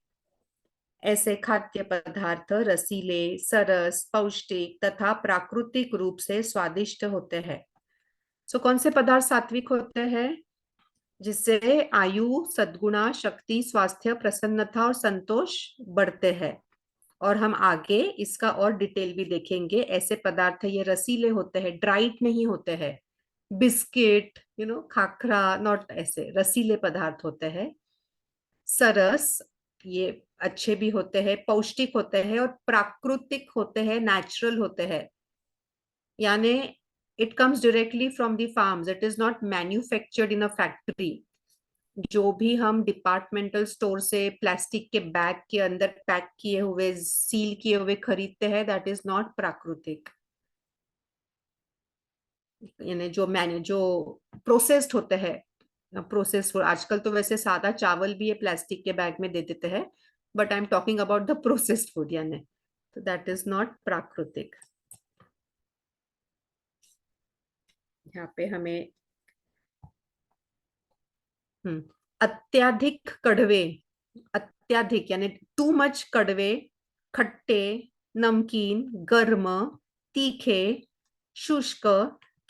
ऐसे खाद्य पदार्थ रसीले, सरस, पौष्टिक तथा प्राकृतिक रूप से स्वादिष्ट होते हैं। सो कौन से पदार्थ सात्विक होते हैं? जिससे आयु, सद्गुणा, शक्ति, स्वास्थ्य, प्रसन्नता और संतोष बढ़ते हैं। और हम आगे इसका और डिटेल भी देखेंगे। ऐसे पदार्थ ये रसीले होते हैं, ड्राइड नहीं होते हैं। बिस्किट, खाखरा, नॉट ऐसे रसीले पदार्थ होते हैं। सरस, ये अच्छे भी होते हैं, पौष्टिक होते हैं और प्राकृतिक होते हैं, नेचुरल होते हैं। यानी it comes directly from the farms, it is not manufactured in a factory. जो भी हम डिपार्टमेंटल स्टोर से प्लास्टिक के बैग के अंदर पैक किए हुए, सील किए हुए खरीदते हैं, दैट इज नॉट प्राकृतिक। यानी जो प्रोसेस्ड होते हैं, प्रोसेस फूड। आजकल तो वैसे सादा चावल भी ये प्लास्टिक के बैग में दे देते हैं, but I am talking about the processed food, यानी तो दैट इज नॉट प्राकृतिक। यहाँ पे हमें अत्याधिक कड़वे, अत्याधिक यानी टू मच कड़वे, खट्टे, नमकीन, गर्म, तीखे, शुष्क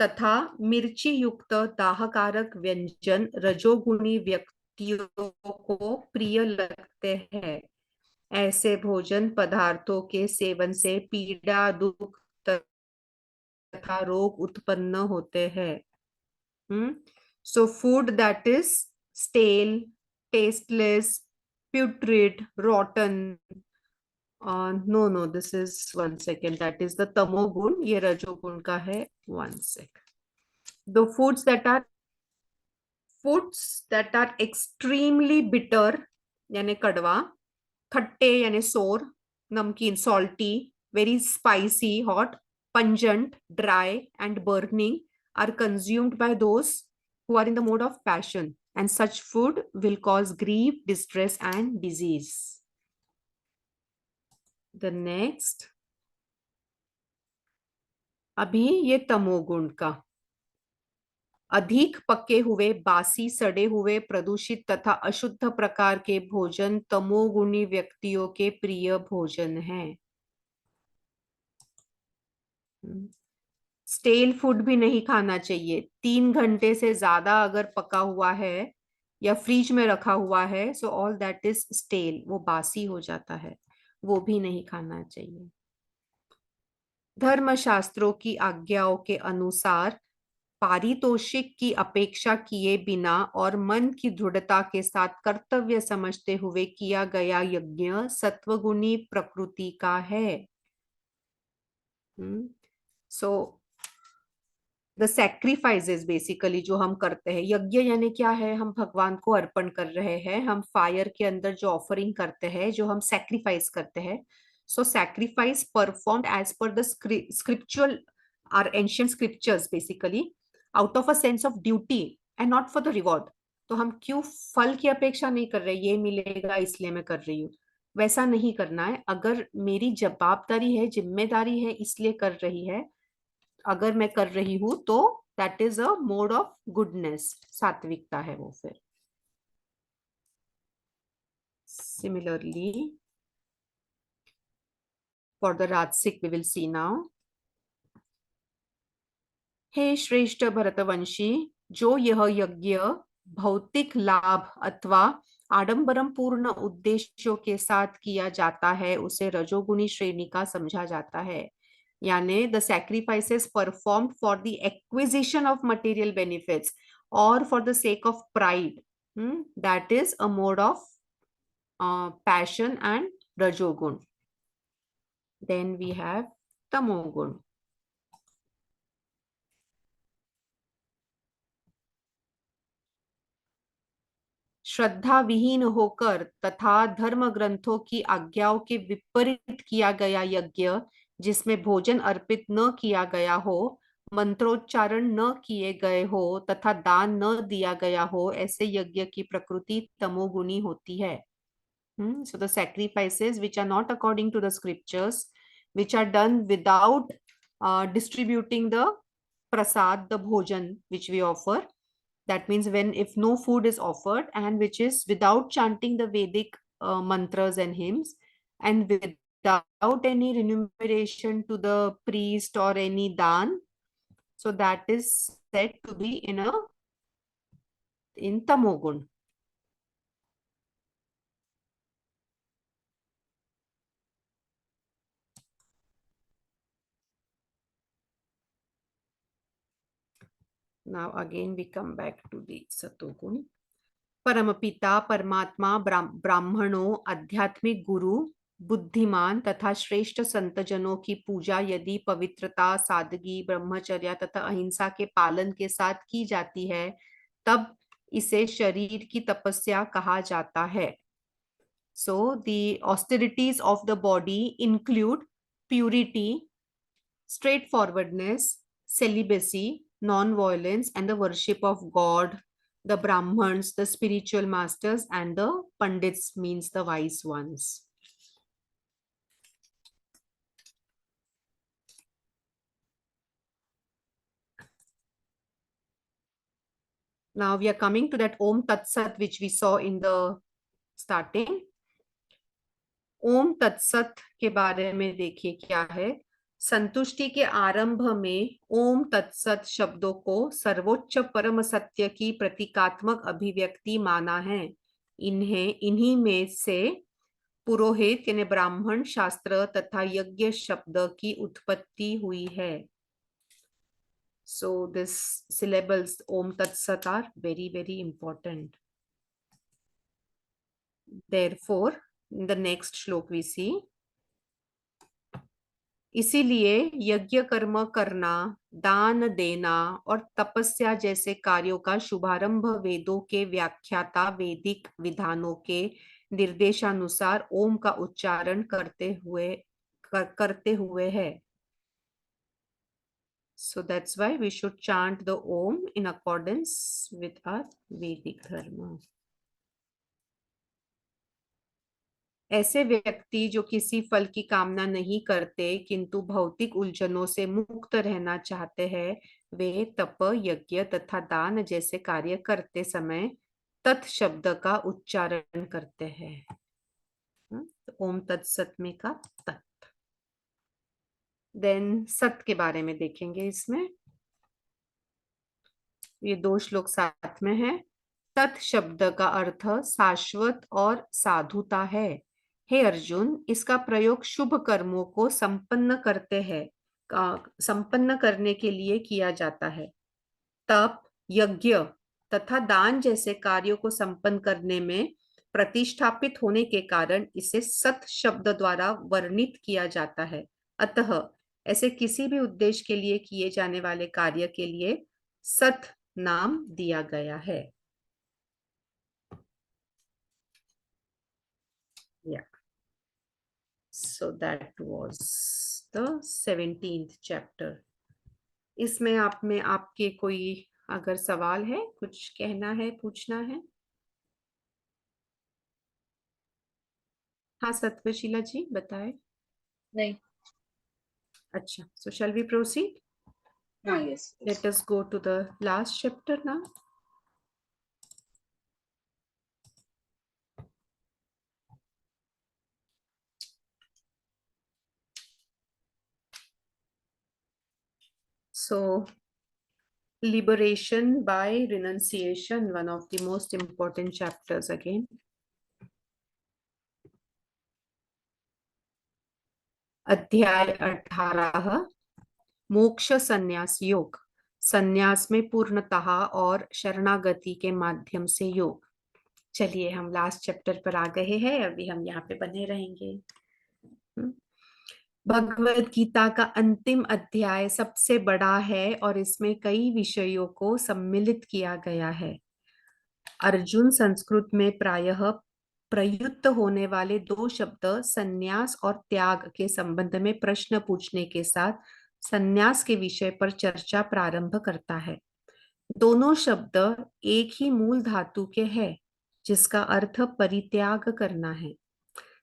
तथा मिर्ची युक्त दाहकारक व्यंजन रजोगुणी व्यक्तियों को प्रिय लगते हैं। ऐसे भोजन पदार्थों के सेवन से पीड़ा, दुख तथा रोग उत्पन्न होते हैं। So food that is stale, tasteless, putrid, rotten. No, this is 1 second. That is the tamogun. ये रजोगुण का है. 1 sec. The foods that are extremely bitter यानी कड़वा, खट्टे यानी sour, नमकीन salty, very spicy hot, pungent dry and burning are consumed by those who are in the mode of passion, and such food will cause grief, distress and disease. The next, अभी ये तमोगुण का, अधिक पके हुए, बासी, सड़े हुए, प्रदूषित तथा अशुद्ध प्रकार के भोजन तमोगुणी व्यक्तियों के प्रिय भोजन हैं। स्टेल फूड भी नहीं खाना चाहिए। 3 घंटे से ज्यादा अगर पका हुआ है या फ्रिज में रखा हुआ है, so all that is stale, वो बासी हो जाता है, वो भी नहीं खाना चाहिए। धर्मशास्त्रों की आज्ञाओं के अनुसार पारितोषिक की अपेक्षा किए बिना और मन की दृढ़ता के साथ कर्तव्य समझते हुए किया गया यज्ञ सत्वगुणी प्रकृति का है। सो द सैक्रिफाइसेस बेसिकली जो हम करते हैं, यज्ञ यानी क्या है, हम भगवान को अर्पण कर रहे हैं, हम फायर के अंदर जो ऑफरिंग करते हैं, जो हम सैक्रिफाइस करते हैं। So sacrifice performed as per the scriptural or ancient scriptures basically out of a sense of duty and not for the reward. तो हम क्यों फल की अपेक्षा नहीं कर रहे, ये मिलेगा इसलिए मैं कर रही हूँ, वैसा नहीं करना है। अगर मेरी जवाबदारी है, जिम्मेदारी है, इसलिए कर रही है, अगर मैं कर रही हूं तो that is a mode of goodness, सात्विकता है वो। फिर similarly for the rajasic we will see now. हे श्रेष्ठ भरतवंशी, जो यह यज्ञ भौतिक लाभ अथवा आडंबरम पूर्ण उद्देश्यों के साथ किया जाता है, उसे रजोगुणी श्रेणी का समझा जाता है। यानी the sacrifices performed for the acquisition of material benefits और for the sake of pride, that is a mode of passion and रजोगुण। देन वी हैव तमोगुण। श्रद्धा विहीन होकर तथा धर्म ग्रंथों की आज्ञाओं के विपरीत किया गया यज्ञ, जिसमें भोजन अर्पित न किया गया हो, मंत्रोच्चारण न किए गए हो तथा दान न दिया गया हो, ऐसे यज्ञ की प्रकृति तमोगुणी होती है। So the sacrifices which are not according to the scriptures, which are done without distributing the prasad, the bhojan which we offer, that means when if no food is offered and which is without chanting the Vedic mantras and hymns and without any remuneration to the priest or any dan, so that is said to be in tamogun. Now again we come back to the Satogun. परमपिता परमात्मा ब्राह्मणों, आध्यात्मिक गुरु, बुद्धिमान तथा श्रेष्ठ संतजनों की पूजा यदि पवित्रता, सादगी, ब्रह्मचर्य तथा अहिंसा के पालन के साथ की जाती है, तब इसे शरीर की तपस्या कहा जाता है। So the austerities of the body include purity, straightforwardness, celibacy, non-violence, and the worship of God, the Brahmans, the spiritual masters, and the Pandits, means the wise ones. Now we are coming to that Om Tat Sat which we saw in the starting. ओम तत्सत के बारे में देखिए क्या है। संतुष्टि के आरंभ में ओम तत्सत शब्दों को सर्वोच्च परम सत्य की प्रतीकात्मक अभिव्यक्ति माना है। इन्हीं में से पुरोहित यानी ब्राह्मण शास्त्र तथा यज्ञ शब्द की उत्पत्ति हुई है। So this syllables Om Tat Sat are very, very important. Therefore, in the next श्लोक we see, इसीलिए यज्ञ कर्म करना, दान देना और तपस्या जैसे कार्यों का शुभारंभ वेदों के व्याख्याता वैदिक विधानों के निर्देशानुसार ओम का उच्चारण करते हुए है। So that's why we should chant the Om in accordance with our Vedic dharma. ऐसे व्यक्ति जो किसी फल की कामना नहीं करते किंतु भौतिक उलझनों से मुक्त रहना चाहते हैं, वे तप, यज्ञ तथा दान जैसे कार्य करते समय तत् शब्द का उच्चारण करते हैं। ओम तत्सत में का तत्। देन सत के बारे में देखेंगे। इसमें ये 2 श्लोक साथ में है। तत् शब्द का अर्थ शाश्वत और साधुता है। हे अर्जुन, इसका प्रयोग शुभ कर्मों को संपन्न करने के लिए किया जाता है। तप, यज्ञ तथा दान जैसे कार्यों को संपन्न करने में प्रतिष्ठापित होने के कारण इसे सत शब्द द्वारा वर्णित किया जाता है। अतः ऐसे किसी भी उद्देश्य के लिए किए जाने वाले कार्य के लिए सत नाम दिया गया है। Yeah. So that was the 17th chapter. इसमें आप में आपके कोई अगर सवाल है, कुछ कहना है, पूछना है? हाँ सत्वशीला जी बताएं। नहीं। अच्छा, so shall we proceed? Yes. Let us go to the last chapter now. So, liberation by renunciation, one of the most important chapters again. अध्याय 18 मोक्ष संन्यास योग, संन्यास में पूर्णतः और शरणागति के माध्यम से योग। चलिए हम लास्ट चैप्टर पर आ गए हैं, अभी हम यहाँ पे बने रहेंगे। भगवत गीता का अंतिम अध्याय सबसे बड़ा है और इसमें कई विषयों को सम्मिलित किया गया है। अर्जुन संस्कृत में प्रायः प्रयुक्त होने वाले 2 शब्द संन्यास और त्याग के संबंध में प्रश्न पूछने के साथ संन्यास के विषय पर चर्चा प्रारंभ करता है। दोनों शब्द एक ही मूल धातु के हैं, जिसका अर्थ परित्याग करना है।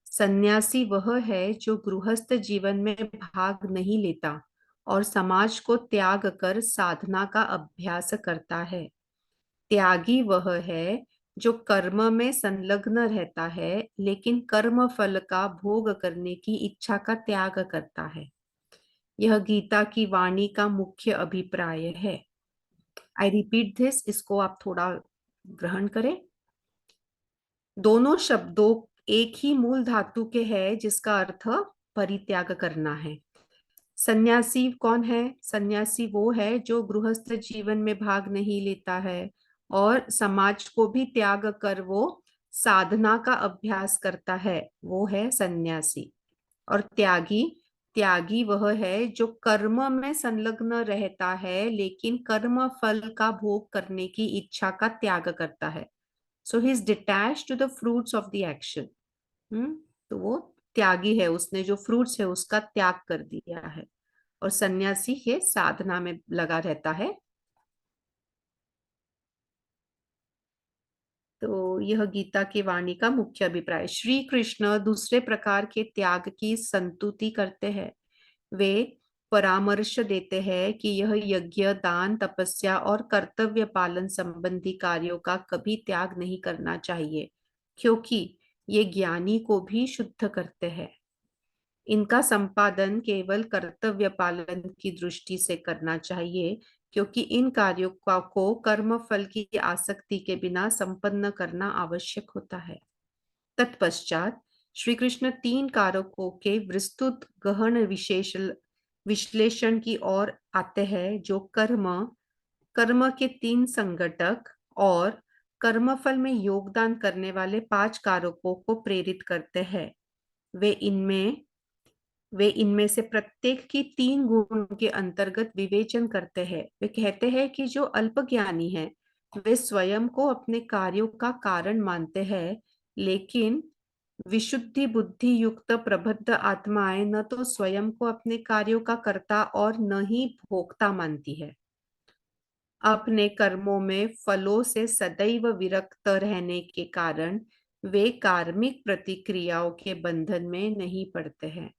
सन्यासी वह है जो गृहस्थ जीवन में भाग नहीं लेता और समाज को त्याग कर साधना का अभ्यास करता है। त्यागी वह है जो कर्म में संलग्न रहता है लेकिन कर्म फल का भोग करने की इच्छा का त्याग करता है। यह गीता की वाणी का मुख्य अभिप्राय है। आई रिपीट दिस, इसको आप थोड़ा ग्रहण करें। दोनों शब्दों एक ही मूल धातु के हैं जिसका अर्थ परित्याग करना है। सन्यासी कौन है? सन्यासी वो है जो गृहस्थ जीवन में भाग नहीं लेता है और समाज को भी त्याग कर वो साधना का अभ्यास करता है, वो है सन्यासी। और त्यागी वह है जो कर्म में संलग्न रहता है लेकिन कर्म फल का भोग करने की इच्छा का त्याग करता है। So he is detached to the fruits of the action. तो वो त्यागी है, उसने जो फ्रूट्स है उसका त्याग कर दिया है। और सन्यासी के साधना में लगा रहता है। तो यह गीता की वाणी का मुख्य अभिप्राय। श्री कृष्ण दूसरे प्रकार के त्याग की संतुति करते हैं। वे परामर्श देते हैं कि यह यज्ञ, दान, तपस्या और कर्तव्य पालन संबंधी कार्यों का कभी त्याग नहीं करना चाहिए, क्योंकि ये ज्ञानी को भी शुद्ध करते हैं। इनका संपादन केवल कर्तव्य पालन की दृष्टि से करना चाहिए, क्योंकि इन कार्यों को कर्म फल की आसक्ति के बिना संपन्न करना आवश्यक होता है। तत्पश्चात श्री कृष्ण 3 कारकों के विस्तृत गहन विश्लेषण की ओर आते हैं, जो कर्म के 3 संगठक और कर्मफल में योगदान करने वाले 5 कारकों को प्रेरित करते हैं। वे इनमें से प्रत्येक की 3 गुण के अंतर्गत विवेचन करते हैं। वे कहते हैं कि जो अल्पज्ञानी हैं, वे स्वयं को अपने कार्यों का कारण मानते हैं, लेकिन विशुद्धि बुद्धि युक्त प्रबुद्ध आत्माएं न तो स्वयं को अपने कार्यों का कर्ता और न ही भोक्ता मानती है। अपने कर्मों में फलों से सदैव विरक्त रहने के कारण वे कार्मिक प्रतिक्रियाओं के बंधन में नहीं पड़ते हैं।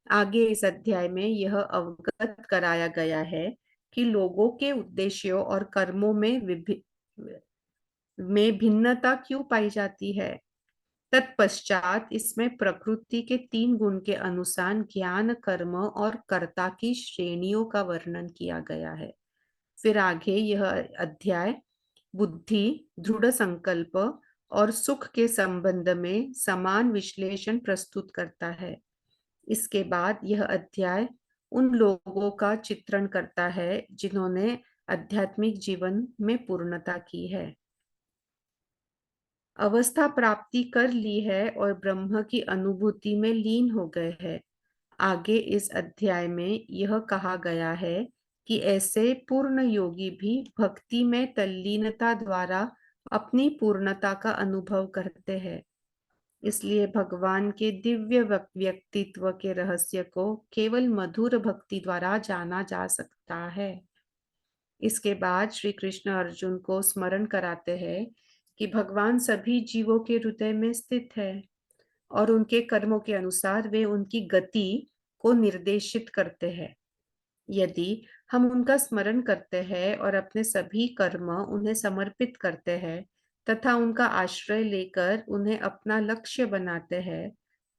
आगे इस अध्याय में यह अवगत कराया गया है कि लोगों के उद्देश्यों और कर्मों में भिन्नता क्यों पाई जाती है। तत्पश्चात इसमें प्रकृति के 3 गुण के अनुसार ज्ञान, कर्म और कर्ता की श्रेणियों का वर्णन किया गया है। फिर आगे यह अध्याय बुद्धि, दृढ़ संकल्प और सुख के संबंध में समान विश्लेषण प्रस्तुत करता है। इसके बाद यह अध्याय उन लोगों का चित्रण करता है जिन्होंने आध्यात्मिक जीवन में पूर्णता की है, अवस्था प्राप्ति कर ली है और ब्रह्म की अनुभूति में लीन हो गए हैं। आगे इस अध्याय में यह कहा गया है कि ऐसे पूर्ण योगी भी भक्ति में तल्लीनता द्वारा अपनी पूर्णता का अनुभव करते हैं। इसलिए भगवान के दिव्य व्यक्तित्व के रहस्य को केवल मधुर भक्ति द्वारा जाना जा सकता है। इसके बाद श्री कृष्ण अर्जुन को स्मरण कराते हैं कि भगवान सभी जीवों के हृदय में स्थित है और उनके कर्मों के अनुसार वे उनकी गति को निर्देशित करते हैं। यदि हम उनका स्मरण करते हैं और अपने सभी कर्म उन्हें समर्पित करते हैं तथा उनका आश्रय लेकर उन्हें अपना लक्ष्य बनाते हैं,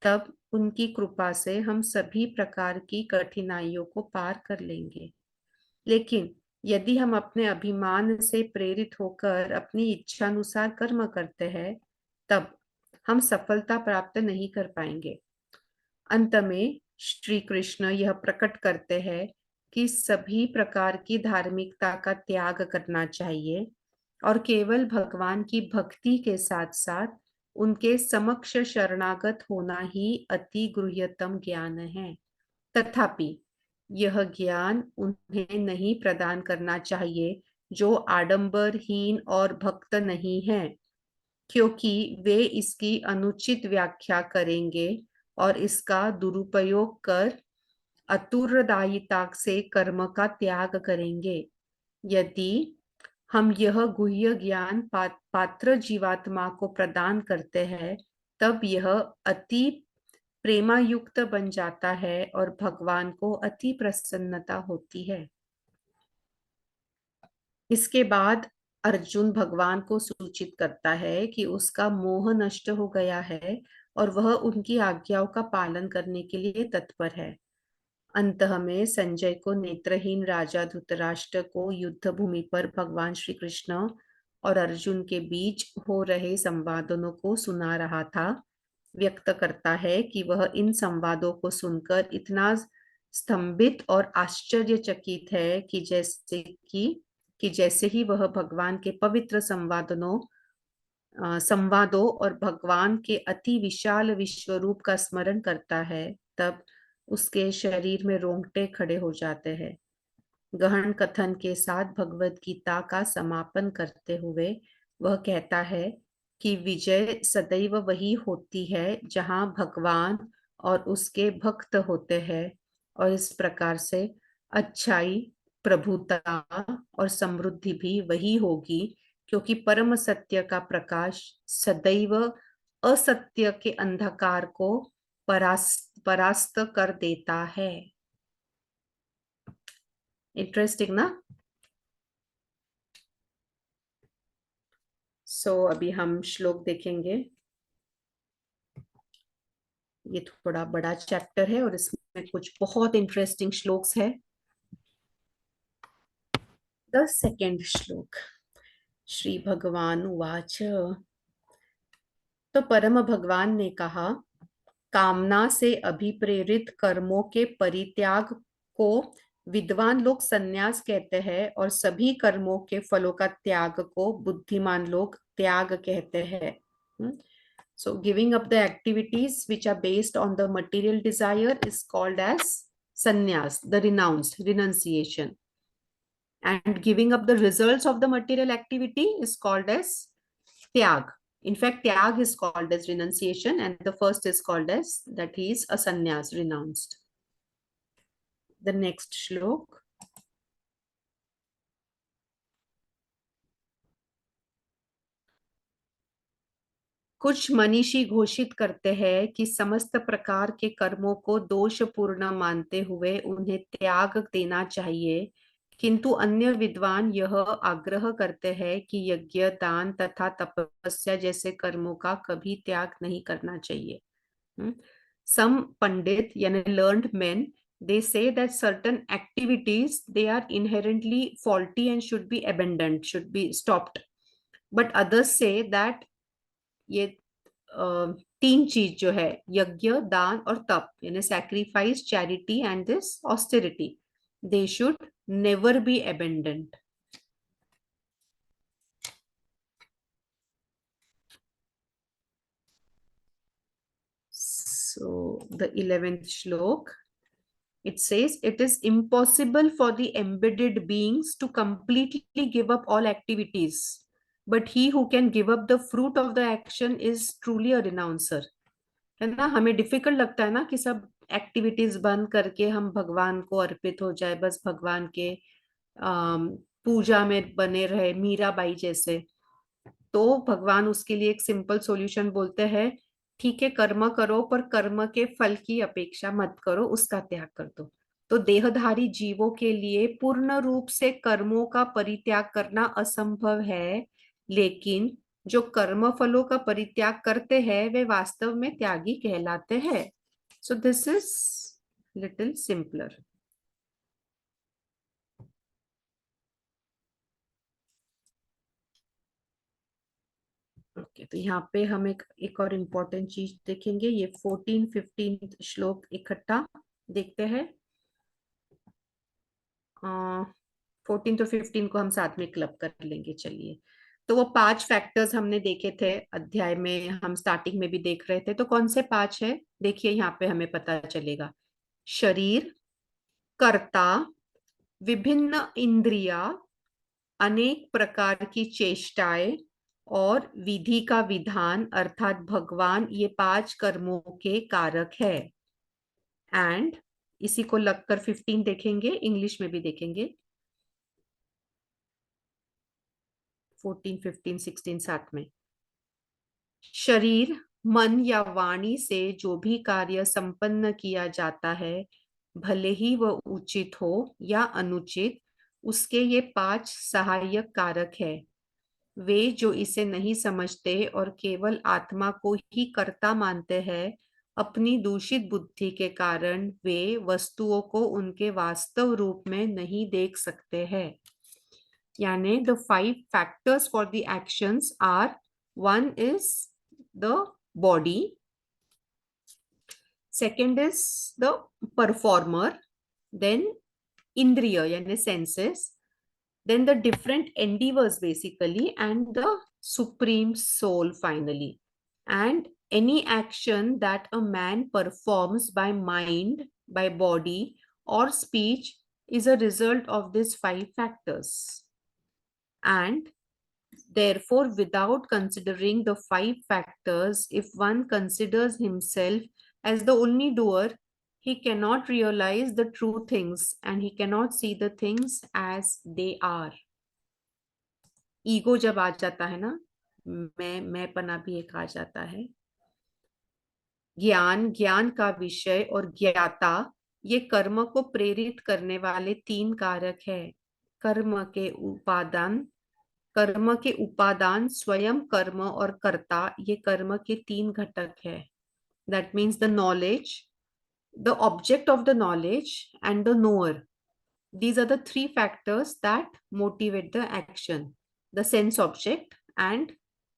तब उनकी कृपा से हम सभी प्रकार की कठिनाइयों को पार कर लेंगे। लेकिन यदि हम अपने अभिमान से प्रेरित होकर अपनी इच्छानुसार कर्म करते हैं, तब हम सफलता प्राप्त नहीं कर पाएंगे। अंत में श्री कृष्ण यह प्रकट करते हैं कि सभी प्रकार की धार्मिकता का त्याग करना चाहिए और केवल भगवान की भक्ति के साथ साथ उनके समक्ष शरणागत होना ही अति गृह्यतम ज्ञान है। तथापि यह ज्ञान उन्हें नहीं प्रदान करना चाहिए जो आडंबरहीन और भक्त नहीं है, क्योंकि वे इसकी अनुचित व्याख्या करेंगे और इसका दुरुपयोग कर उत्तरदायिता से कर्म का त्याग करेंगे। यदि हम यह गुह्य ज्ञान पात्र जीवात्मा को प्रदान करते हैं, तब यह अति प्रेमायुक्त बन जाता है और भगवान को अति प्रसन्नता होती है। इसके बाद अर्जुन भगवान को सूचित करता है कि उसका मोह नष्ट हो गया है और वह उनकी आज्ञाओं का पालन करने के लिए तत्पर है। अंतः में संजय को नेत्रहीन राजा धृतराष्ट्र को युद्ध भूमि पर भगवान श्री कृष्ण और अर्जुन के बीच हो रहे संवादों को सुना रहा था, व्यक्त करता है कि वह इन संवादों को सुनकर इतना स्तंभित और आश्चर्यचकित है कि जैसे ही वह भगवान के पवित्र संवादों और भगवान के अति विशाल विश्वरूप का स्मरण करता है, तब उसके शरीर में रोंगटे खड़े हो जाते हैं। गहन कथन के साथ भगवत गीता का समापन करते हुए वह कहता है कि विजय सदैव वही होती है जहां भगवान और उसके भक्त होते हैं, और इस प्रकार से अच्छाई, प्रभुता और समृद्धि भी वही होगी, क्योंकि परम सत्य का प्रकाश सदैव असत्य के अंधकार को परास्त कर देता है। इंटरेस्टिंग ना। अभी हम श्लोक देखेंगे। ये थोड़ा बड़ा चैप्टर है और इसमें कुछ बहुत इंटरेस्टिंग श्लोक्स है। द सेकेंड श्लोक। श्री भगवान उवाच। तो परम भगवान ने कहा, कामना से अभिप्रेरित कर्मों के परित्याग को विद्वान लोग संन्यास कहते हैं और सभी कर्मों के फलों का त्याग को बुद्धिमान लोग त्याग कहते हैं। So giving up the activities which are based on the material desire is called as sannyas, the renounced, renunciation. And giving up the results of the material activity is called as tyag. In fact, tyag is called as renunciation, and the first is called as that he is a sannyas, renounced. The next shlok. कुछ मनीषी घोषित करते हैं कि समस्त प्रकार के कर्मों को दोषपूर्ण मानते हुए उन्हें त्याग देना चाहिए, किंतु अन्य विद्वान यह आग्रह करते हैं कि यज्ञ, दान तथा तपस्या जैसे कर्मों का कभी त्याग नहीं करना चाहिए। Some pandit यानी learned men, they say that certain activities they are inherently faulty and should be abandoned, should be stopped. But others say that ये तीन चीज जो है, यज्ञ, दान और तप, यानी sacrifice, charity and this austerity, they should never be abandoned. So the 11th shlok, it says, it is impossible for the embedded beings to completely give up all activities, but he who can give up the fruit of the action is truly a renouncer. है ना, हमें difficult लगता है ना कि सब activities बंद करके हम भगवान को अर्पित हो जाए, बस भगवान के पूजा में बने रहे, मीराबाई जैसे। तो भगवान उसके लिए एक सिंपल सॉल्यूशन बोलते हैं, ठीक है कर्म करो पर कर्म के फल की अपेक्षा मत करो, उसका त्याग कर दो। तो देहधारी जीवों के लिए पूर्ण रूप से कर्मों का परित्याग करना असंभव है, लेकिन जो कर्म फलों का परित्याग करते हैं वे वास्तव में त्यागी कहलाते हैं। So this is little simpler. Okay, तो यहाँ पे हम एक और इम्पोर्टेंट चीज देखेंगे। ये 14-15 श्लोक इकट्ठा देखते हैं। 14 तो 15 को हम साथ में क्लब कर लेंगे। चलिए, तो वो 5 फैक्टर्स हमने देखे थे अध्याय में, हम स्टार्टिंग में भी देख रहे थे। तो कौन से 5 है, देखिए यहाँ पे हमें पता चलेगा। शरीर, कर्ता, विभिन्न इंद्रिया, अनेक प्रकार की चेष्टाएं और विधि का विधान अर्थात भगवान, ये 5 कर्मों के कारक है। एंड इसी को लगकर 15 देखेंगे, इंग्लिश में भी देखेंगे। 14, 15, 16 साथ में। शरीर, मन या वाणी से जो भी कार्य संपन्न किया जाता है, भले ही वह उचित हो या अनुचित, उसके ये 5 सहायक कारक है। वे जो इसे नहीं समझते और केवल आत्मा को ही कर्ता मानते हैं, अपनी दूषित बुद्धि के कारण वे वस्तुओं को उनके वास्तव रूप में नहीं देख सकते हैं। यानी the 5 factors for the actions are, one is the body, second is the performer, then indriya yani senses, then the different endeavors basically, and the supreme soul finally. And any action that a man performs by mind, by body or speech is a result of these 5 factors. And therefore, without considering the 5 factors, if one considers himself as the only doer, he cannot realize the true things and he cannot see the things as they are. Ego जब आ जाता है ना, मैंपना भी एक आ जाता है। ज्ञान, ज्ञान का विषय और ज्ञाता ये कर्म को प्रेरित करने वाले 3 कारक है। कर्म के उपादान स्वयं कर्म और कर्ता, ये कर्म के 3 घटक है। That means the knowledge, the object of the knowledge and the knower. These are the 3 factors that motivate the action: the sense object and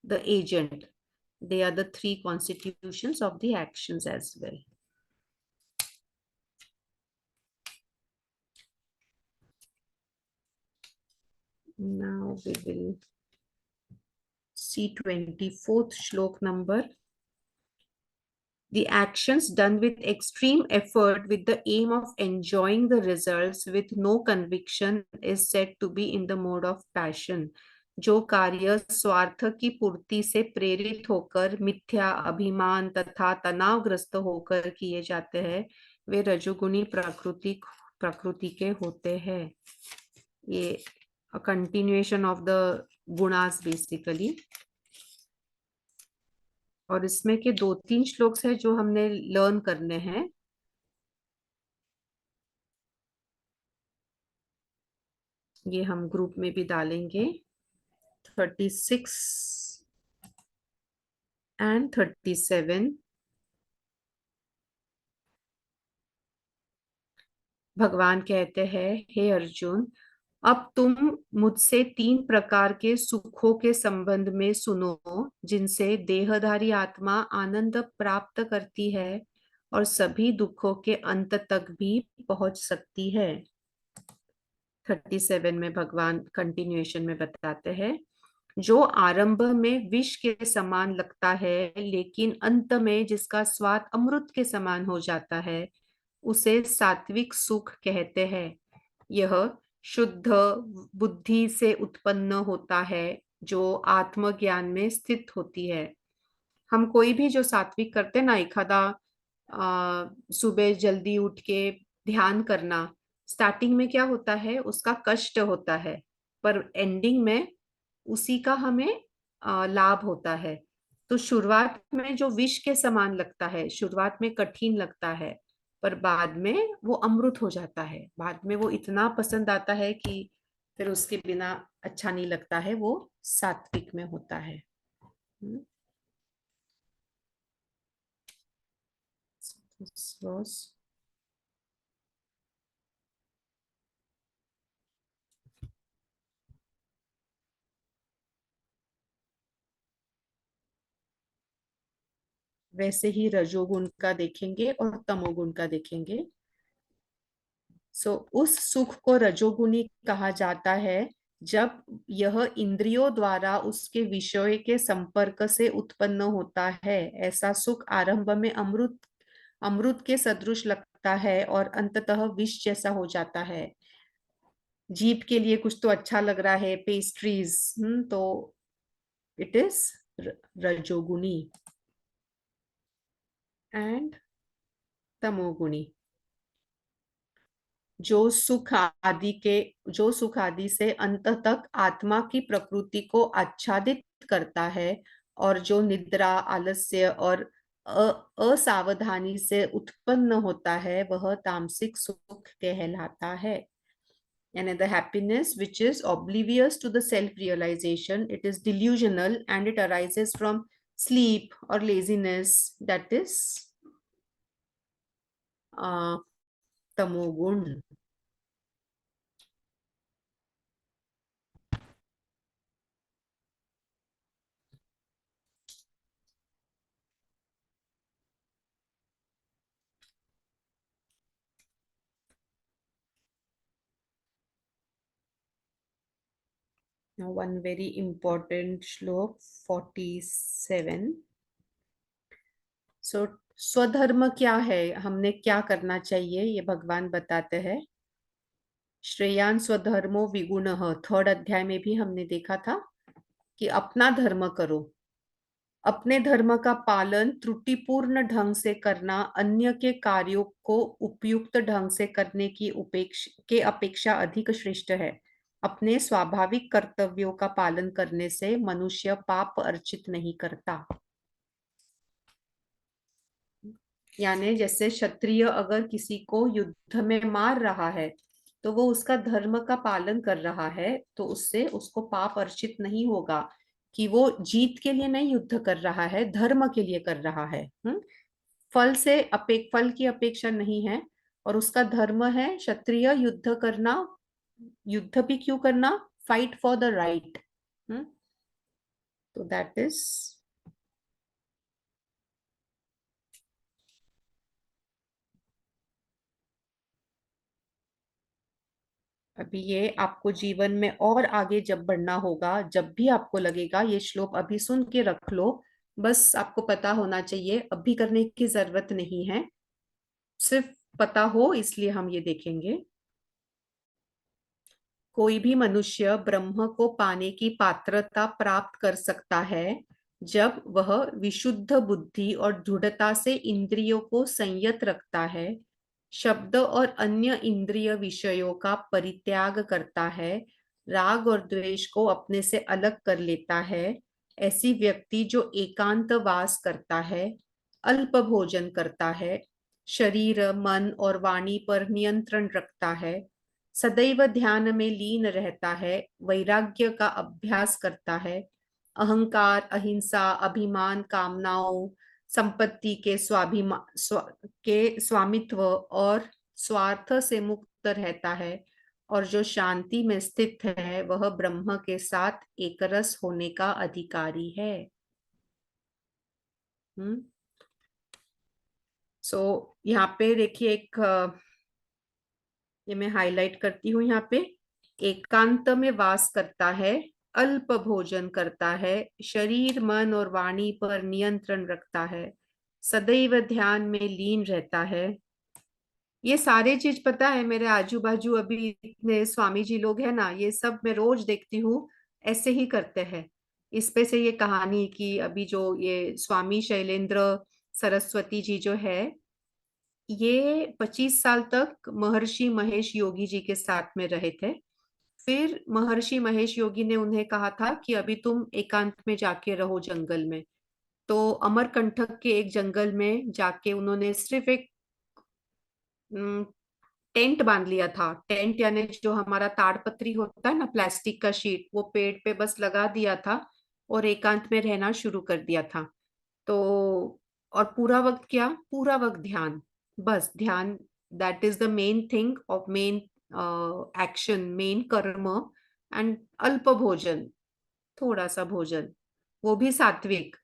the agent. They are the 3 constitutions of the actions as well. Now we will see 24th shlok number. The actions done with extreme effort with the aim of enjoying the results with no conviction is said to be in the mode of passion. जो कार्य स्वार्थ की पूर्ति से प्रेरित होकर मिथ्या अभिमान तथा तनावग्रस्त होकर किए जाते हैं, वे रजोगुणी प्रकृति के होते हैं. ये continuation of the gunas basically. और इसमें के 2-3 श्लोक है जो हमने लर्न करने हैं. ये हम ग्रुप में भी डालेंगे. 36 एंड 37. भगवान कहते हैं, हे अर्जुन, अब तुम मुझसे 3 प्रकार के सुखों के संबंध में सुनो जिनसे देहधारी आत्मा आनंद प्राप्त करती है और सभी दुखों के अंत तक भी पहुंच सकती है. 37 में भगवान कंटिन्यूएशन में बताते हैं, जो आरंभ में विष के समान लगता है लेकिन अंत में जिसका स्वाद अमृत के समान हो जाता है, उसे सात्विक सुख कहते हैं. यह शुद्ध बुद्धि से उत्पन्न होता है जो आत्मज्ञान में स्थित होती है. हम कोई भी जो सात्विक करते ना, एखादा सुबह जल्दी उठ के ध्यान करना, स्टार्टिंग में क्या होता है, उसका कष्ट होता है, पर एंडिंग में उसी का हमें लाभ होता है. तो शुरुआत में जो विष के समान लगता है, शुरुआत में कठिन लगता है, पर बाद में वो अमृत हो जाता है. बाद में वो इतना पसंद आता है कि फिर उसके बिना अच्छा नहीं लगता है. वो सात्विक में होता है. This was वैसे ही रजोगुण का देखेंगे और तमोगुण का देखेंगे. उस सुख को रजोगुणी कहा जाता है जब यह इंद्रियों द्वारा उसके विषय के संपर्क से उत्पन्न होता है. ऐसा सुख आरंभ में अमृत के सदृश लगता है और अंततः विष जैसा हो जाता है. जीभ के लिए कुछ तो अच्छा लग रहा है, पेस्ट्रीज, तो इट इज रजोगुणी. एंड तमोगुणी, जो सुख आदि से अंत तक आत्मा की प्रकृति को आच्छादित करता है और जो निद्रा, आलस्य और असावधानी से उत्पन्न होता है, वह तामसिक सुख कहलाता है. यानी the happiness which is oblivious to the self-realization, it is delusional and it arises from sleep or laziness, that is tamogun. Now one very important shlok 47. So स्वधर्म क्या है, हमने क्या करना चाहिए, ये भगवान बताते हैं. श्रेयान स्वधर्मो विगुणः, 3rd अध्याय में भी हमने देखा था कि अपना धर्म करो. अपने धर्म का पालन त्रुटिपूर्ण ढंग से करना अन्य के कार्यों को उपयुक्त ढंग से करने की अपेक्षा अधिक श्रेष्ठ है. अपने स्वाभाविक कर्तव्यों का पालन करने से मनुष्य पाप अर्जित नहीं करता. यानी जैसे क्षत्रिय अगर किसी को युद्ध में मार रहा है तो वो उसका धर्म का पालन कर रहा है, तो उससे उसको पाप अर्चित नहीं होगा कि वो जीत के लिए नहीं युद्ध कर रहा है, धर्म के लिए कर रहा है। फल की अपेक्षा नहीं है, और उसका धर्म है क्षत्रिय युद्ध करना। युद्ध भी क्यों करना? Fight for the right. तो दैट इज, अभी ये आपको जीवन में और आगे जब बढ़ना होगा, जब भी आपको लगेगा, ये श्लोक अभी सुन के रख लो, बस आपको पता होना चाहिए, अभी करने की जरूरत नहीं है, सिर्फ पता हो इसलिए हम ये देखेंगे। कोई भी मनुष्य ब्रह्म को पाने की पात्रता प्राप्त कर सकता है जब वह विशुद्ध बुद्धि और दृढ़ता से इंद्रियों को संयत रखता है, शब्द और अन्य इंद्रिय विषयों का परित्याग करता है, राग और द्वेष को अपने से अलग कर लेता है। ऐसी व्यक्ति जो एकांत वास करता है, अल्प भोजन करता है, शरीर मन और वाणी पर नियंत्रण रखता है, सदैव ध्यान में लीन रहता है, वैराग्य का अभ्यास करता है, अहंकार अहिंसा अभिमान कामनाओं संपत्ति के स्वामित्व और स्वार्थ से मुक्त रहता है, और जो शांति में स्थित है वह ब्रह्म के साथ एकरस होने का अधिकारी है। सो यहाँ पे देखिए एक, ये मैं हाईलाइट करती हूँ यहाँ पे, एकांत में वास करता है, अल्प भोजन करता है, शरीर मन और वाणी पर नियंत्रण रखता है, सदैव ध्यान में लीन रहता है। ये सारे चीज पता है, मेरे आजू बाजू अभी इतने स्वामी जी लोग हैं ना, ये सब मैं रोज देखती हूँ, ऐसे ही करते हैं। इस पे से ये कहानी कि अभी जो ये स्वामी शैलेंद्र सरस्वती जी जो है, ये 25 साल तक महर्षि महेश योगी जी के साथ में रहे थे। फिर महर्षि महेश योगी ने उन्हें कहा था कि अभी तुम एकांत में जाके रहो जंगल में। तो अमरकंटक के एक जंगल में जाके उन्होंने सिर्फ एक टेंट बांध लिया था। टेंट यानी जो हमारा ताड़पत्री होता है ना, प्लास्टिक का शीट, वो पेड़ पे बस लगा दिया था और एकांत में रहना शुरू कर दिया था। तो और पूरा वक्त क्या, पूरा वक्त ध्यान, बस ध्यान, that is the main thing of main action, main कर्म। एंड अल्प भोजन, थोड़ा सा भोजन, वो भी सात्विक।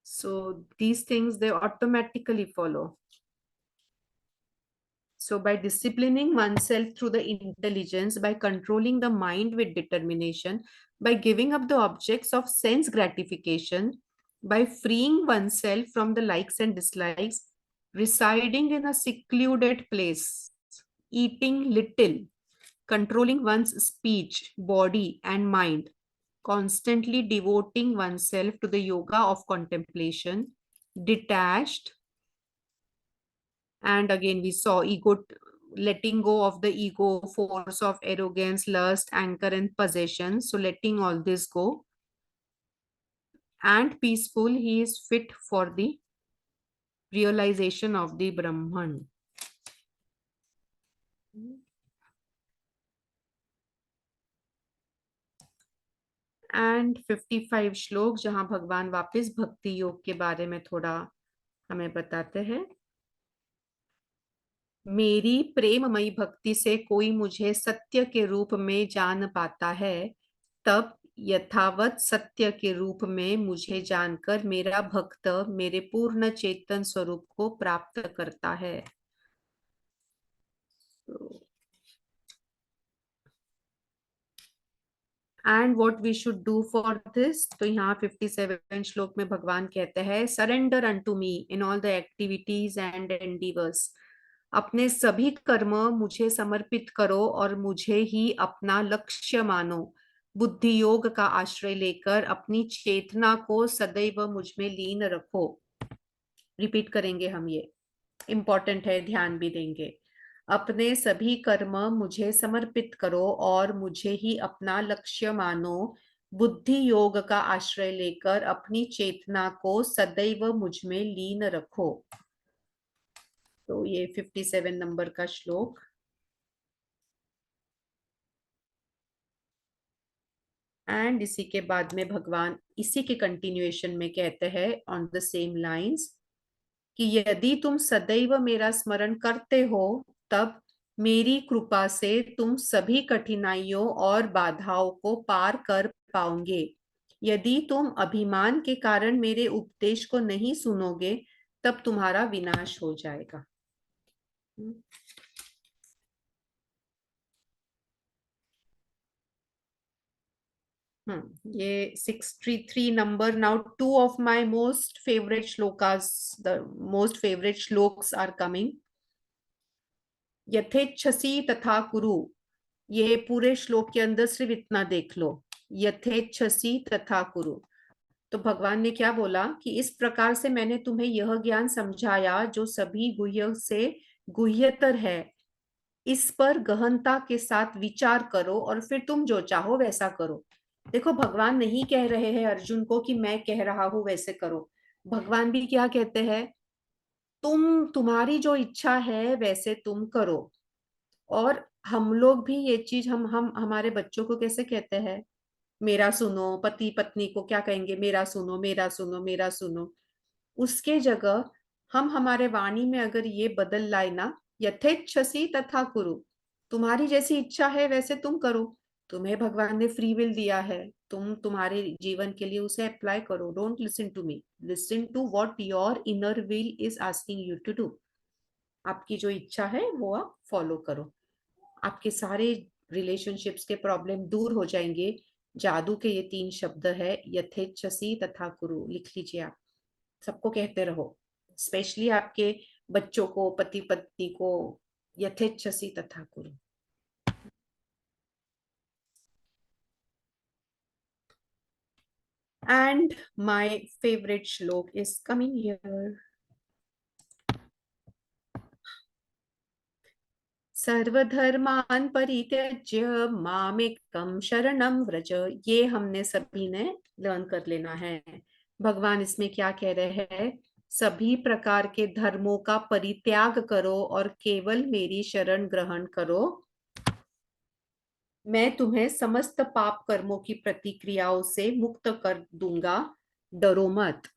So these things they automatically follow. So by disciplining oneself through the intelligence, by controlling the mind with determination, by giving up the objects of sense gratification, by freeing oneself from the likes and dislikes, residing in a secluded place, eating little, controlling one's speech, body, and mind, constantly devoting oneself to the yoga of contemplation, detached. And again, we saw ego, letting go of the ego, force of arrogance, lust, anger, and possession. So, letting all this go. And peaceful, he is fit for the realization of the Brahman. And 55 श्लोक जहां भगवान वापस भक्ति योग के बारे में थोड़ा हमें बताते हैं। मेरी प्रेममयी भक्ति से कोई मुझे सत्य के रूप में जान पाता है, तब यथावत सत्य के रूप में मुझे जानकर मेरा भक्त मेरे पूर्ण चेतन स्वरूप को प्राप्त करता है। And what we should do for this, तो यहाँ 57 श्लोक में भगवान कहते हैं, surrender unto me in all the activities and endeavours. अपने सभी कर्म मुझे समर्पित करो और मुझे ही अपना लक्ष्य मानो। बुद्धि योग का आश्रय लेकर अपनी चेतना को सदैव मुझ में लीन रखो। रिपीट करेंगे हम, ये इंपॉर्टेंट है, ध्यान भी देंगे। अपने सभी कर्म मुझे समर्पित करो और मुझे ही अपना लक्ष्य मानो। बुद्धि योग का आश्रय लेकर अपनी चेतना को सदैव मुझ में लीन रखो। तो ये 57 नंबर का श्लोक। एंड इसी के बाद में भगवान इसी के कंटिन्यूएशन में कहते हैं ऑन द सेम लाइंस कि यदि तुम सदैव मेरा स्मरण करते हो तब मेरी कृपा से तुम सभी कठिनाइयों और बाधाओं को पार कर पाओगे। यदि तुम अभिमान के कारण मेरे उपदेश को नहीं सुनोगे तब तुम्हारा विनाश हो जाएगा। ये 63 number. Now two of my most favorite shlokas, the most favorite shloks are coming. यथेच्छसि तथा कुरु, ये पूरे श्लोक के अंदर सिर्फ इतना देख लो, यथेच्छसि तथा कुरु। तो भगवान ने क्या बोला कि इस प्रकार से मैंने तुम्हें यह ज्ञान समझाया जो सभी गुह्य से गुह्यतर है, इस पर गहनता के साथ विचार करो और फिर तुम जो चाहो वैसा करो। देखो भगवान नहीं कह रहे हैं अर्जुन को कि मैं कह रहा हूं वैसे करो। भगवान भी क्या कहते हैं, तुम्हारी जो इच्छा है वैसे तुम करो। और हम लोग भी ये चीज हम हमारे बच्चों को कैसे कहते हैं, मेरा सुनो। पति पत्नी को क्या कहेंगे, मेरा सुनो मेरा सुनो मेरा सुनो। उसके जगह हम हमारे वाणी में अगर ये बदल लाए ना, यथेच्छसि तथा कुरु, तुम्हारी जैसी इच्छा है वैसे तुम करो। तुम्हें भगवान ने फ्री विल दिया है, तुम तुम्हारे जीवन के लिए उसे अप्लाई करो। Don't listen to me, listen to what your inner will is asking you to do. आपकी जो इच्छा है वो आप फॉलो करो। आपके सारे रिलेशनशिप्स के प्रॉब्लम दूर हो जाएंगे। जादू के ये 3 शब्द है, यथेच्छसि तथा कुरु। लिख लीजिए आप, सबको कहते रहो, स्पेशली आपके बच्चों को, पति पत्नी को, यथेच्छसि तथा कुरु। And my favorite shlok is coming here. सर्वधर्मान परित्यज्य मामेकं शरणं व्रज। ये हमने सभी ने लर्न कर लेना है। भगवान इसमें क्या कह रहे हैं, सभी प्रकार के धर्मों का परित्याग करो और केवल मेरी शरण ग्रहण करो। मैं तुम्हें समस्त पाप कर्मों की प्रतिक्रियाओं से मुक्त कर दूंगा, डरो मत।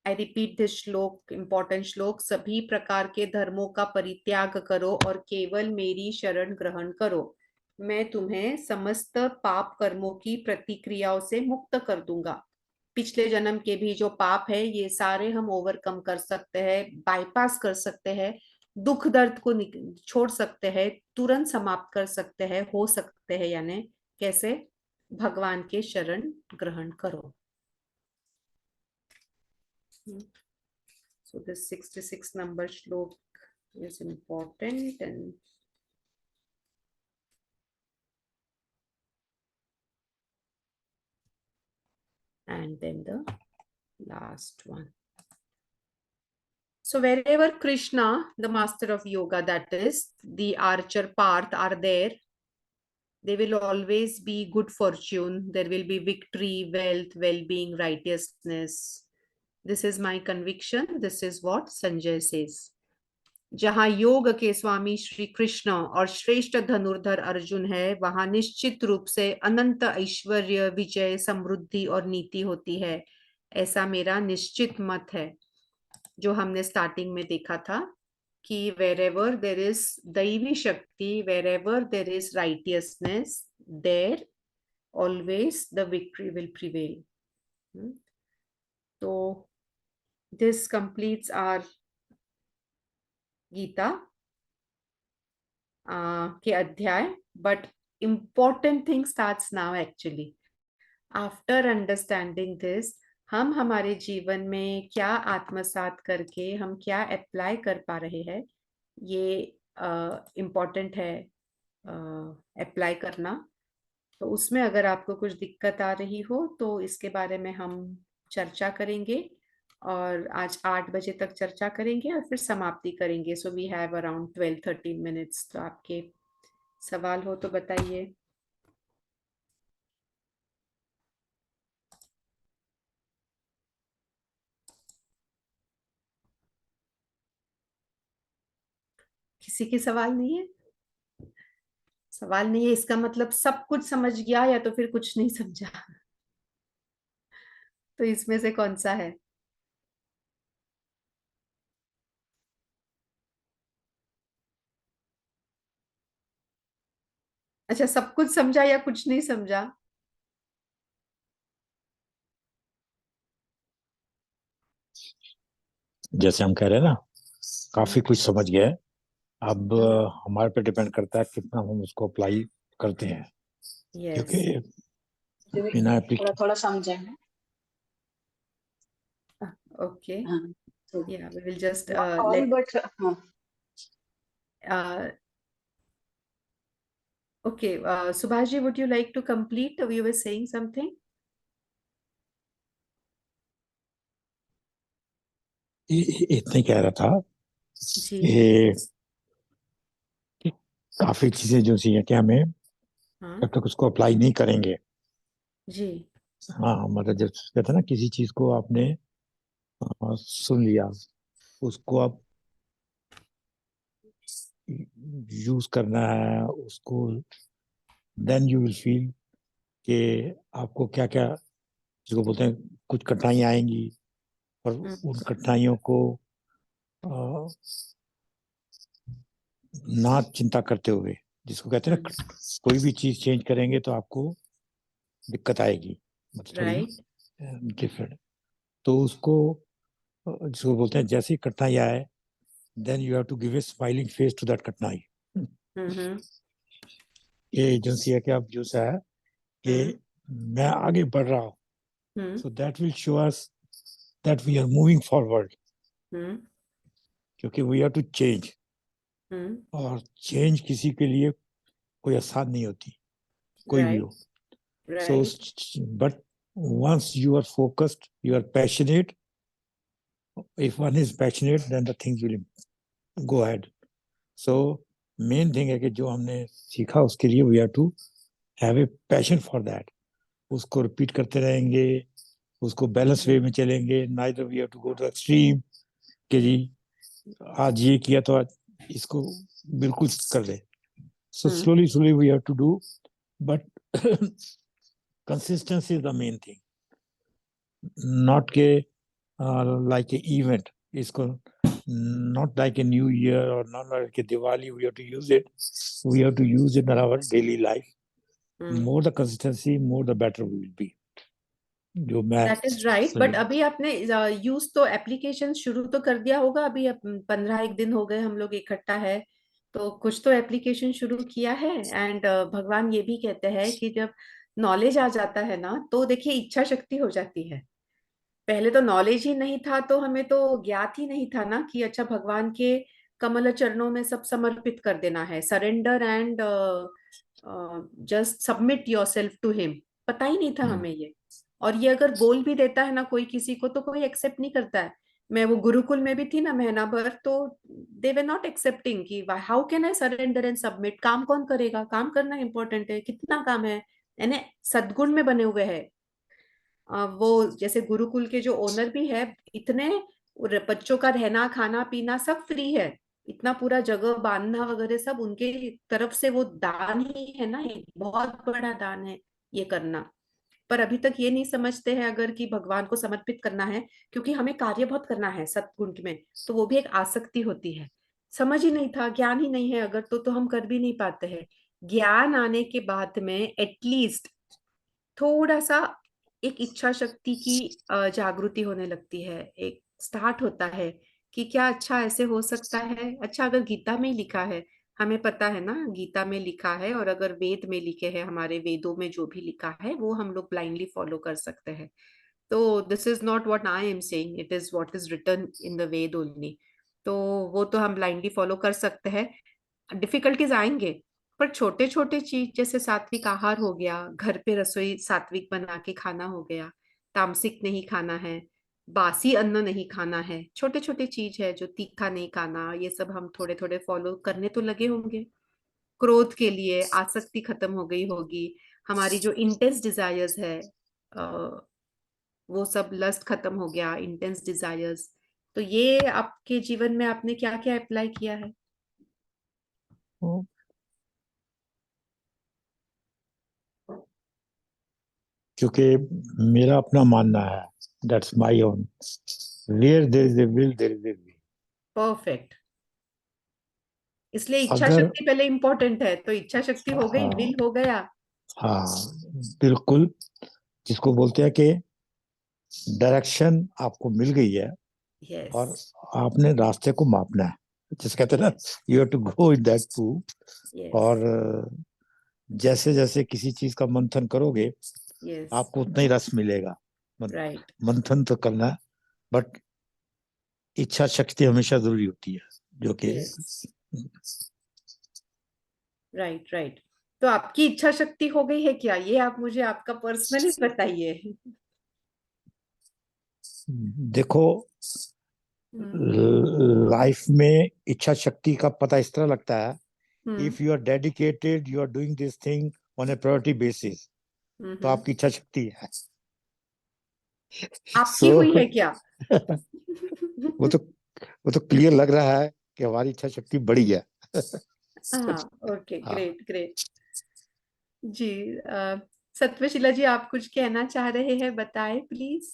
आई रिपीट दिस श्लोक, इंपॉर्टेंट श्लोक। सभी प्रकार के धर्मों का परित्याग करो और केवल मेरी शरण ग्रहण करो। मैं तुम्हें समस्त पाप कर्मों की प्रतिक्रियाओं से मुक्त कर दूंगा। पिछले जन्म के भी जो पाप है ये सारे हम ओवरकम कर सकते हैं, बाईपास कर सकते हैं, दुख दर्द को छोड़ सकते हैं, तुरंत समाप्त कर सकते हैं, हो सकते हैं। यानी कैसे, भगवान के शरण ग्रहण करो। So this 66 number shlok is important. And then the last one. So wherever Krishna, the master of yoga, that is the archer Parth, are there, there will always be good fortune. There will be victory, wealth, well-being, righteousness. This is my conviction. This is what Sanjay says. जहां योग के स्वामी श्री कृष्ण और श्रेष्ठ धनुर्धर अर्जुन है, वहां निश्चित रूप से अनंत ऐश्वर्य, विजय, समृद्धि और नीति होती है। ऐसा मेरा निश्चित मत है। जो हमने स्टार्टिंग में देखा था कि wherever there is दैवी शक्ति, wherever there is righteousness, there always the victory will prevail. तो this completes our गीता के अध्याय। But important thing starts now actually. After understanding this, हम हमारे जीवन में क्या आत्मसात करके हम क्या अप्लाई कर पा रहे हैं, ये इम्पोर्टेंट है अप्लाई करना। तो उसमें अगर आपको कुछ दिक्कत आ रही हो तो इसके बारे में हम चर्चा करेंगे, और आज 8 बजे तक चर्चा करेंगे और फिर समाप्ति करेंगे। So we have around 12-13 minutes. तो आपके सवाल हो तो बताइए। किसी के सवाल नहीं है? सवाल नहीं है इसका मतलब सब कुछ समझ गया या तो फिर कुछ नहीं समझा। तो इसमें से कौन सा है? अच्छा, सब कुछ समझा या कुछ नहीं समझा? जैसे हम कह रहे हैं ना, काफी कुछ समझ गए। अब हम्म। हमारे पे डिपेंड करता है कितना हम उसको अप्लाई करते हैं, यस। क्योंकि मुझे भी बिना थोड़ा थोड़ा समझे हैं। ओके। हाँ, तो या we will just not all late but हाँ, okay, Subhash ji, would you like to complete? You were saying something? इतने कह रहा था जी। कि काफी चीजें जो सी है कि हमें हाँ जब तक उसको अप्लाई नहीं करेंगे, जी। हाँ मतलब जब कहते हैं ना किसी चीज को आपने सुन लिया, उसको आप यूज करना है उसको, देन यू विल फील कि आपको क्या क्या, जिसको बोलते हैं कुछ कठिनाइयाँ आएंगी, और हम्म। उन कठिनाइयों को अ, ना चिंता करते हुए, जिसको कहते हैं ना, कोई भी चीज चेंज करेंगे तो आपको दिक्कत आएगी, मतलब थोड़ी राइट। डिफरेंट। तो उसको जिसको बोलते हैं जैसे ही कठिनाई आए, then you have to give a smiling face to that कठिनाई। हम्म। ये एजेंसी है कि आप जो सा है कि हम्म। मैं आगे बढ़ रहा हूँ, हम्म। So that will show us that we are moving forward, hmm. क्योंकि we have to change, hmm. और चेंज किसी के लिए कोई आसान नहीं होती, कोई भी राइट। हो। So right. But once you are focused, you are passionate, if one is passionate then the things will go ahead. So main thing है कि जो हमने सीखा उसके लिए we have to have a passion for that, उसको repeat करते रहेंगे, उसको बैलेंस वे में चलेंगे, neither we have to go to extreme कि जी आज ये किया तो आज इसको बिल्कुल कर दे। So slowly slowly we have to do, but consistency is the main thing, not के like an event. इसको not like a new year or not like a Diwali. We have to use it. We have to use it in our daily life. More the consistency, more the better we will be. जो मैं that is right, but अभी आपने use तो application शुरू तो कर दिया होगा अभी, 15 एक दिन हो गए हम लोग इकट्ठा है, तो कुछ तो एप्लीकेशन शुरू किया है। एंड भगवान ये भी कहते हैं कि जब नॉलेज आ जाता है ना, तो देखिए इच्छा शक्ति हो जाती है। पहले तो नॉलेज ही नहीं था, तो हमें तो ज्ञात ही नहीं था ना कि अच्छा भगवान के कमल चरणों में सब समर्पित कर देना है, surrender and just submit yourself to him. पता ही नहीं था हमें ये। और ये अगर बोल भी देता है ना कोई किसी को, तो कोई एक्सेप्ट नहीं करता है। मैं वो गुरुकुल में भी थी ना महीना भर, तो दे वर नॉट एक्सेप्टिंग कि how can I surrender and submit. काम कौन करेगा? काम करना इंपॉर्टेंट है, कितना काम है। यानी सद्गुण में बने हुए हैं। वो जैसे गुरुकुल के जो ओनर भी है, इतने बच्चों का रहना खाना पीना सब फ्री है, इतना पूरा जगह बांधना वगैरह सब उनके तरफ से, वो दान ही है ना, एक बहुत बड़ा दान है ये करना। पर अभी तक ये नहीं समझते हैं अगर कि भगवान को समर्पित करना है, क्योंकि हमें कार्य बहुत करना है सत्गुण में, तो वो भी एक आसक्ति होती है। समझ ही नहीं था, ज्ञान ही नहीं है अगर, तो हम कर भी नहीं पाते हैं। ज्ञान आने के बाद में एटलीस्ट थोड़ा सा एक इच्छा शक्ति की जागृति होने लगती है, एक स्टार्ट होता है कि क्या अच्छा ऐसे हो सकता है। अच्छा, अगर गीता में ही लिखा है, हमें पता है ना गीता में लिखा है, और अगर वेद में लिखे हैं, हमारे वेदों में जो भी लिखा है वो हम लोग ब्लाइंडली फॉलो कर सकते हैं। तो this is not what I am saying, it is what is written in the Veda only. तो वो तो हम ब्लाइंडली फॉलो कर सकते हैं। डिफिकल्टीज आएंगे, पर छोटे छोटे चीज जैसे सात्विक आहार हो गया, घर पे रसोई सात्विक बना के खाना हो गया, तामसिक नहीं खाना है, बासी अन्न नहीं खाना है, छोटे छोटे चीज है जो तीखा नहीं खाना, ये सब हम थोड़े थोड़े फॉलो करने तो लगे होंगे। क्रोध के लिए आसक्ति खत्म हो गई होगी, हमारी जो इंटेंस डिजायर्स है, वो सब लस्ट खत्म हो गया, इंटेंस डिजायर्स। तो ये आपके जीवन में आपने क्या क्या अप्लाई किया है? क्योंकि मेरा अपना मानना है, that's my own, where there is a will there is a way. Perfect. इसलिए इच्छा अगर शक्ति पहले इंपॉर्टेंट है, तो इच्छा शक्ति हो गई, हाँ, विल हो गया। हाँ बिल्कुल, जिसको बोलते हैं कि डायरेक्शन आपको मिल गई है यस और आपने रास्ते को मापना है, जिसे कहते हैं ना, you have to go in that too. Yes और जैसे जैसे किसी चीज का मंथन करोगे यस आपको उतना ही रस मिलेगा। मन- राइट मंथन तो करना है, बट इच्छा शक्ति हमेशा जरूरी होती है, जो कि यस राइट राइट। तो आपकी इच्छा शक्ति हो गई है क्या, ये आप मुझे आपका पर्सनली बताइए। देखो, हम्म लाइफ में इच्छा शक्ति का पता इस तरह लगता है, hmm if you are dedicated, you are doing this thing on a priority basis, तो हम्म। आपकी इच्छा शक्ति है। आपकी सो हुई है क्या? वो तो वो तो क्लियर लग रहा है कि हमारी इच्छा शक्ति बड़ी है। हाँ ओके, हाँ, ग्रेट ग्रेट। जी सत्वशीला जी, आप कुछ कहना चाह रहे हैं, बताएं प्लीज।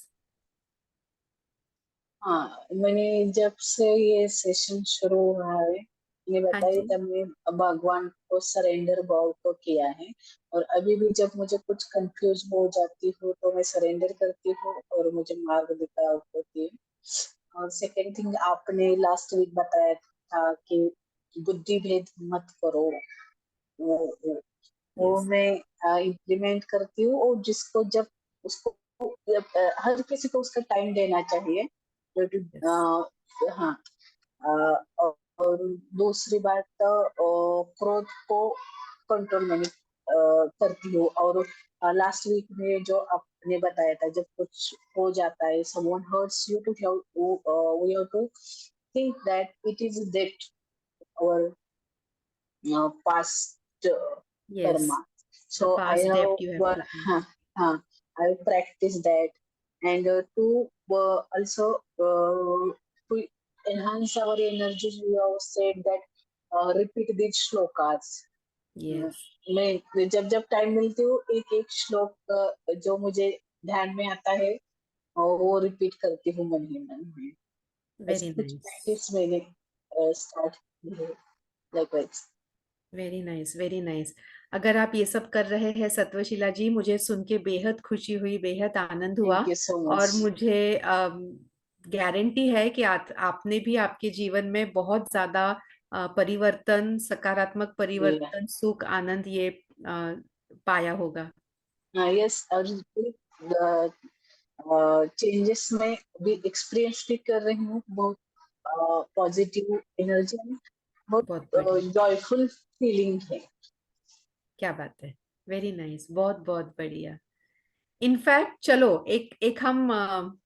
हाँ, मैंने जब से ये सेशन शुरू हुआ है, मैंने हाँ बताया जी। तब मैं भगवान को सरेंडर भाव को किया है। और अभी भी जब मुझे कुछ कंफ्यूज हो जाती हूँ तो मैं सरेंडर करती हूँ और मुझे मार्ग दिखाया होती है। और सेकेंड थिंग, आपने लास्ट वीक बताया था कि बुद्धि भेद मत करो, वो वो, वो यस मैं इम्प्लीमेंट करती हूँ। और जिसको जब उसको हर किसी को उसका टाइम देना चाहिए, क्योंकि यस हाँ। और दूसरी बात तो क्रोध को कंट्रोल में करती हूँ। और लास्ट वीक में जो आपने बताया था, जब कुछ हो जाता है, someone hurts you, to we have to think that it is that our past yes, karma. The So I past डेप्ट you have have to clean. I practice that, and to also to enhance our energy. We have said that repeat these shlokas. Yes मैं जब जब time मिलती हूँ एक एक श्लोक जो मुझे ध्यान में आता है और वो रिपीट करती हूँ मन ही मन में। वेरी ऐसे कुछ नाइस प्रैक्टिस मैंने स्टार्ट की है, likewise. Very nice very nice. अगर आप ये सब कर रहे हैं सत्वशीला जी, मुझे सुन के बेहद खुशी हुई, बेहद आनंद हुआ। Thank you so much. और मुझे गारंटी है कि आपने भी आपके जीवन में बहुत ज्यादा परिवर्तन, सकारात्मक परिवर्तन, सुख, आनंद ये पाया होगा। यस, और चेंजेस में भी एक्सपीरियंस भी कर रही हूँ। बहुत पॉजिटिव एनर्जी में, बहुत बहुत बढ़िया, जॉयफुल फीलिंग है। क्या बात है। वेरी नाइस, बहुत बहुत बढ़िया। इनफैक्ट चलो एक एक हम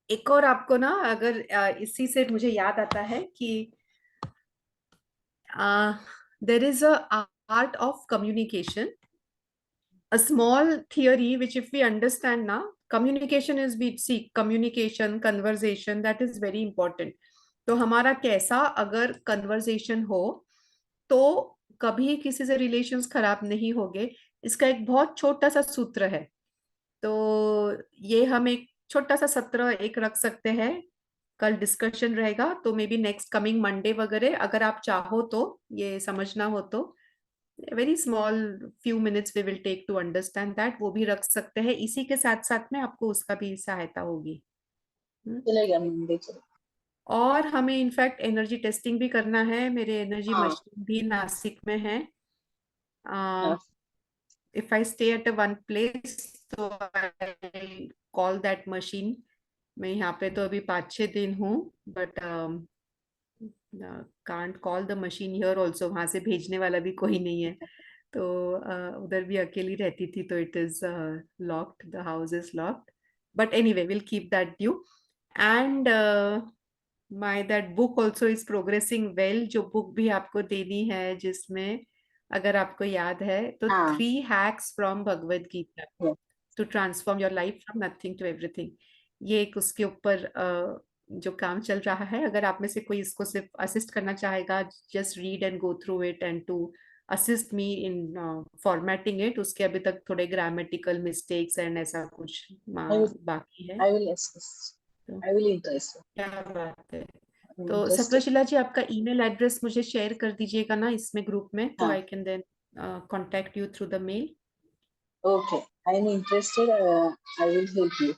एक और आपको ना, अगर इसी से मुझे याद आता है कि there is a art of communication, a small theory which if we understand now, communication is, we see communication, conversation, that is very important. तो हमारा कैसा अगर कन्वर्सेशन हो तो कभी किसी से रिलेशंस खराब नहीं होंगे, इसका एक बहुत छोटा सा सूत्र है। तो ये हम एक छोटा सा सत्र एक रख सकते हैं, कल डिस्कशन रहेगा, तो maybe next coming Monday वगैरह, अगर आप चाहो तो ये समझना हो तो very small few minutes we will take to understand that, वो भी रख सकते हैं, इसी के साथ साथ में आपको उसका भी सहायता होगी। हम्म। चलेगा मंडे, चलेगा। और हमें इनफैक्ट एनर्जी टेस्टिंग भी करना है, मेरे एनर्जी हाँ मशीन भी नासिक में है। हाँ if I stay at one place तो आई कॉल दैट मशीन। मैं यहाँ पे तो अभी 5-6 दिन हूँ, but can't call the machine here also, वहां से भेजने वाला भी कोई नहीं है। तो उधर भी अकेली रहती थी, तो it is locked, the house is locked. But anyway will keep that due. And my that book also is progressing well, जो बुक भी आपको देनी है, जिसमें अगर आपको याद है तो हाँ 3 हैक्स फ्रॉम भगवद गीता हाँ to transform your life from nothing to everything, ये एक उसके ऊपर जो काम चल रहा है, अगर आप में से कोई इसको सिर्फ असिस्ट करना चाहेगा, just read and go through it and to assist me in formatting it, उसके अभी तक थोड़े ग्रामेटिकल मिस्टेक्स एंड ऐसा कुछ I will, बाकी है। I will assist. तो I will interest. क्या बात है। I'm तो interested. सत्वशिला जी, आपका ईमेल एड्रेस मुझे शेयर कर दीजिएगा ना इसमें ग्रुप में, तो हाँ. I can then contact you through the mail. Okay. I am interested. I will help you.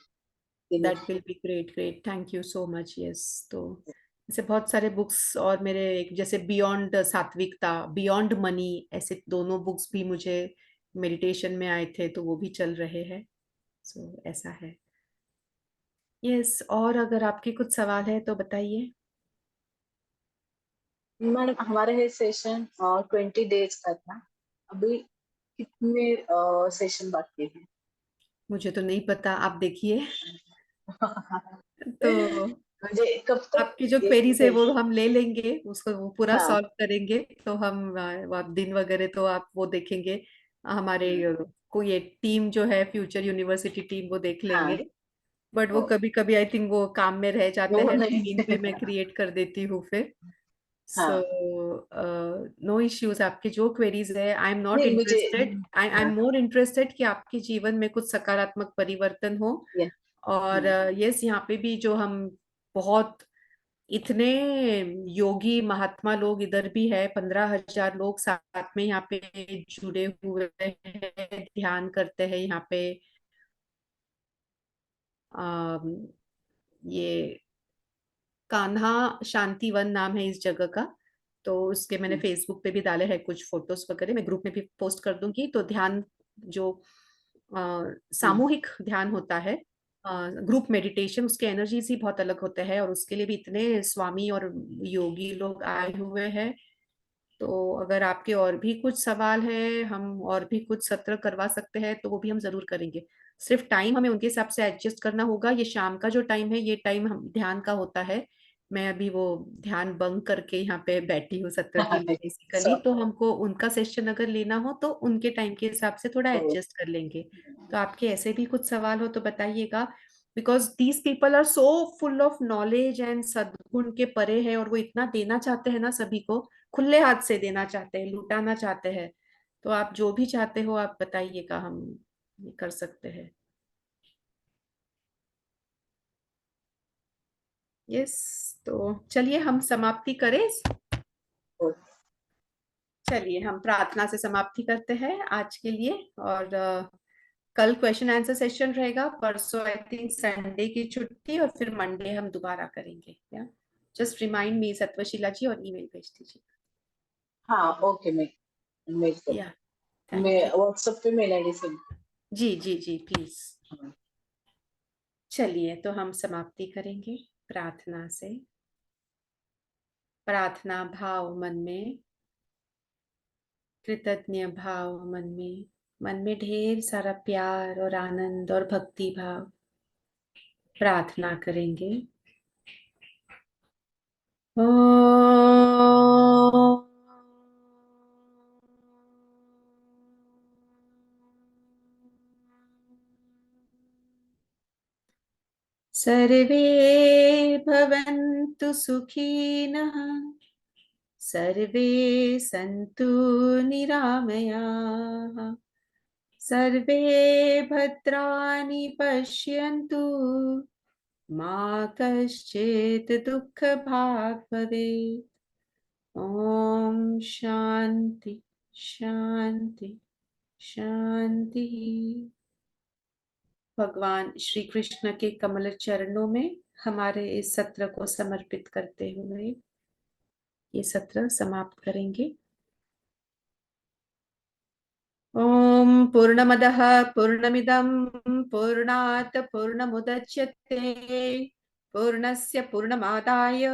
That will be great, great, thank you so much. Yes, तो ऐसे बहुत सारे बुक्स, और मेरे जैसे बियॉन्ड सात्विकता, बियॉन्ड मनी, ऐसे दोनों बुक्स भी मुझे मेडिटेशन में आए थे, तो वो भी चल रहे हैं। सो ऐसा है। यस, और अगर आपके कुछ सवाल है तो बताइए। मैडम, हमारा है सेशन 20 डेज का था। अभी कितने सेशन बाकी हैं? मुझे तो नहीं पता, आप देखिए। तो मुझे कब तक आपकी जो ये क्वेरीज है वो सेशन? हम ले लेंगे, उसको वो पूरा हाँ. सॉल्व करेंगे। तो हम आप दिन वगैरह तो आप वो देखेंगे, हमारे कोई एक टीम जो है फ्यूचर यूनिवर्सिटी टीम, वो देख हाँ. लेंगे। बट वो ओ, कभी कभी आई थिंक वो काम में रह जाते वो हैं, तो नहीं. नींद पे मैं क्रिएट कर देती हूँ फिर। सो हाँ. नो इश्यूज, आपके जो क्वेरीज है, आई एम नॉट नहीं, मुझे. इंटरेस्टेड, आई एम हाँ. मोर इंटरेस्टेड कि आपके जीवन में कुछ सकारात्मक परिवर्तन हो। ये. और हाँ. यस, यहाँ पे भी जो हम बहुत इतने योगी महात्मा लोग इधर भी है, 15,000 लोग साथ में यहाँ पे जुड़े हुए हैं, ध्यान करते हैं यहाँ पे। अम, ये कान्हा शांतिवन नाम है इस जगह का। तो उसके मैंने फेसबुक पे भी डाले हैं कुछ फोटोज वगैरह, मैं ग्रुप में भी पोस्ट कर दूंगी। तो ध्यान जो सामूहिक ध्यान होता है, ग्रुप मेडिटेशन, उसके एनर्जीज ही बहुत अलग होते हैं, और उसके लिए भी इतने स्वामी और योगी लोग आए हुए हैं। तो अगर आपके और भी कुछ सवाल है, हम और भी कुछ सत्र करवा सकते हैं, तो वो भी हम जरूर करेंगे। सिर्फ टाइम हमें उनके हिसाब से एडजस्ट करना होगा। ये शाम का जो टाइम है, ये टाइम हम ध्यान का होता है। मैं अभी वो ध्यान बंक करके यहाँ पे बैठी हूँ सत्र के लिए बेसिकली, सब. तो हमको उनका सेशन अगर लेना हो तो उनके टाइम के हिसाब से थोड़ा ओ, एडजस्ट कर लेंगे। तो आपके ऐसे भी कुछ सवाल हो तो बताइएगा, because these people are so full of knowledge and सद्गुण के परे है, और वो इतना देना चाहते हैं ना सभी को, खुले हाथ से देना चाहते हैं, लुटाना चाहते हैं। तो आप जो भी चाहते हो आप बताइएगा, हम ये कर सकते हैं। यस, तो चलिए हम समाप्ति करें। ओ. चलिए हम प्रार्थना से समाप्ति करते हैं आज के लिए। और कल क्वेश्चन आंसर सेशन रहेगा, परसों आई थिंक संडे की छुट्टी, और फिर मंडे हम दोबारा करेंगे। या जस्ट रिमाइंड मी सत्वशीला जी, और ईमेल भेज दीजिए। हाँ. ओके. मैं या मैं थैंक यू। व्हाट्सएप पे मेल आईडी सेंड. जी जी जी, प्लीज। हाँ. चलिए तो हम समाप्ति करेंगे प्रार्थना से। प्रार्थना भाव मन में, कृतज्ञ भाव मन में ढेर सारा प्यार और आनंद और भक्ति भाव। प्रार्थना करेंगे। ओम सर्वे भवन्तु सुखिनः, सर्वे सन्तु निरामयाः, सर्वे भद्राणि पश्यन्तु, मा कश्चित् दुःखभाग् भवेत्। ओम शांति शांति शांति। भगवान श्री कृष्ण के कमल चरणों में हमारे इस सत्र को समर्पित करते हुए ये सत्र समाप्त करेंगे। ओम पूर्णमदः पूर्णमिदं पूर्णात् पूर्णमुदच्यते, पूर्णस्य पूर्णमादाय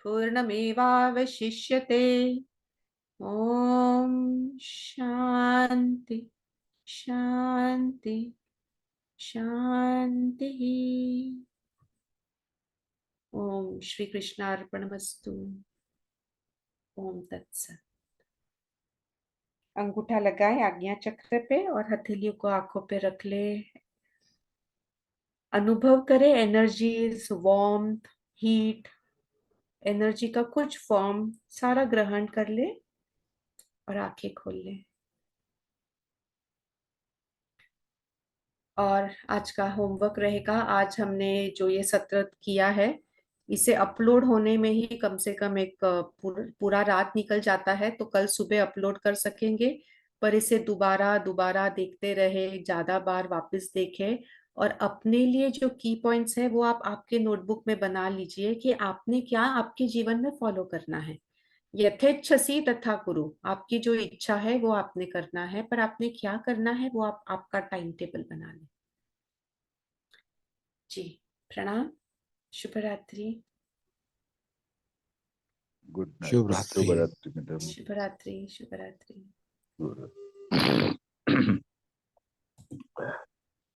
पूर्णमेवावशिष्यते। ओम शांति शांति शांति। ओम श्री कृष्णार्पणमस्तु। ओम तत्सत। अंगूठा लगाएं आज्ञा चक्र पे और हथेलियों को आंखों पे रख ले। अनुभव करें एनर्जीज, वार्मथ हीट, एनर्जी का कुछ फॉर्म सारा ग्रहण कर ले और आंखें खोल ले। और आज का होमवर्क रहेगा, आज हमने जो ये सत्र किया है इसे अपलोड होने में ही कम से कम एक पूरा रात निकल जाता है, तो कल सुबह अपलोड कर सकेंगे। पर इसे दोबारा दोबारा देखते रहे, ज्यादा बार वापस देखें, और अपने लिए जो की पॉइंट्स है वो आप आपके नोटबुक में बना लीजिए कि आपने क्या आपके जीवन में फॉलो करना है। यथेच्छसि तथा कुरु, आपकी जो इच्छा है वो आपने करना है, पर आपने क्या करना है वो आप आपका टाइम टेबल बना लें। जी, प्रणाम, शुभ रात्रि। गुड नाइट, शुभ रात्रि। शुभ रात्रि मैडम। शुभ रात्रि, शुभ रात्रि। शुभ रात्रि।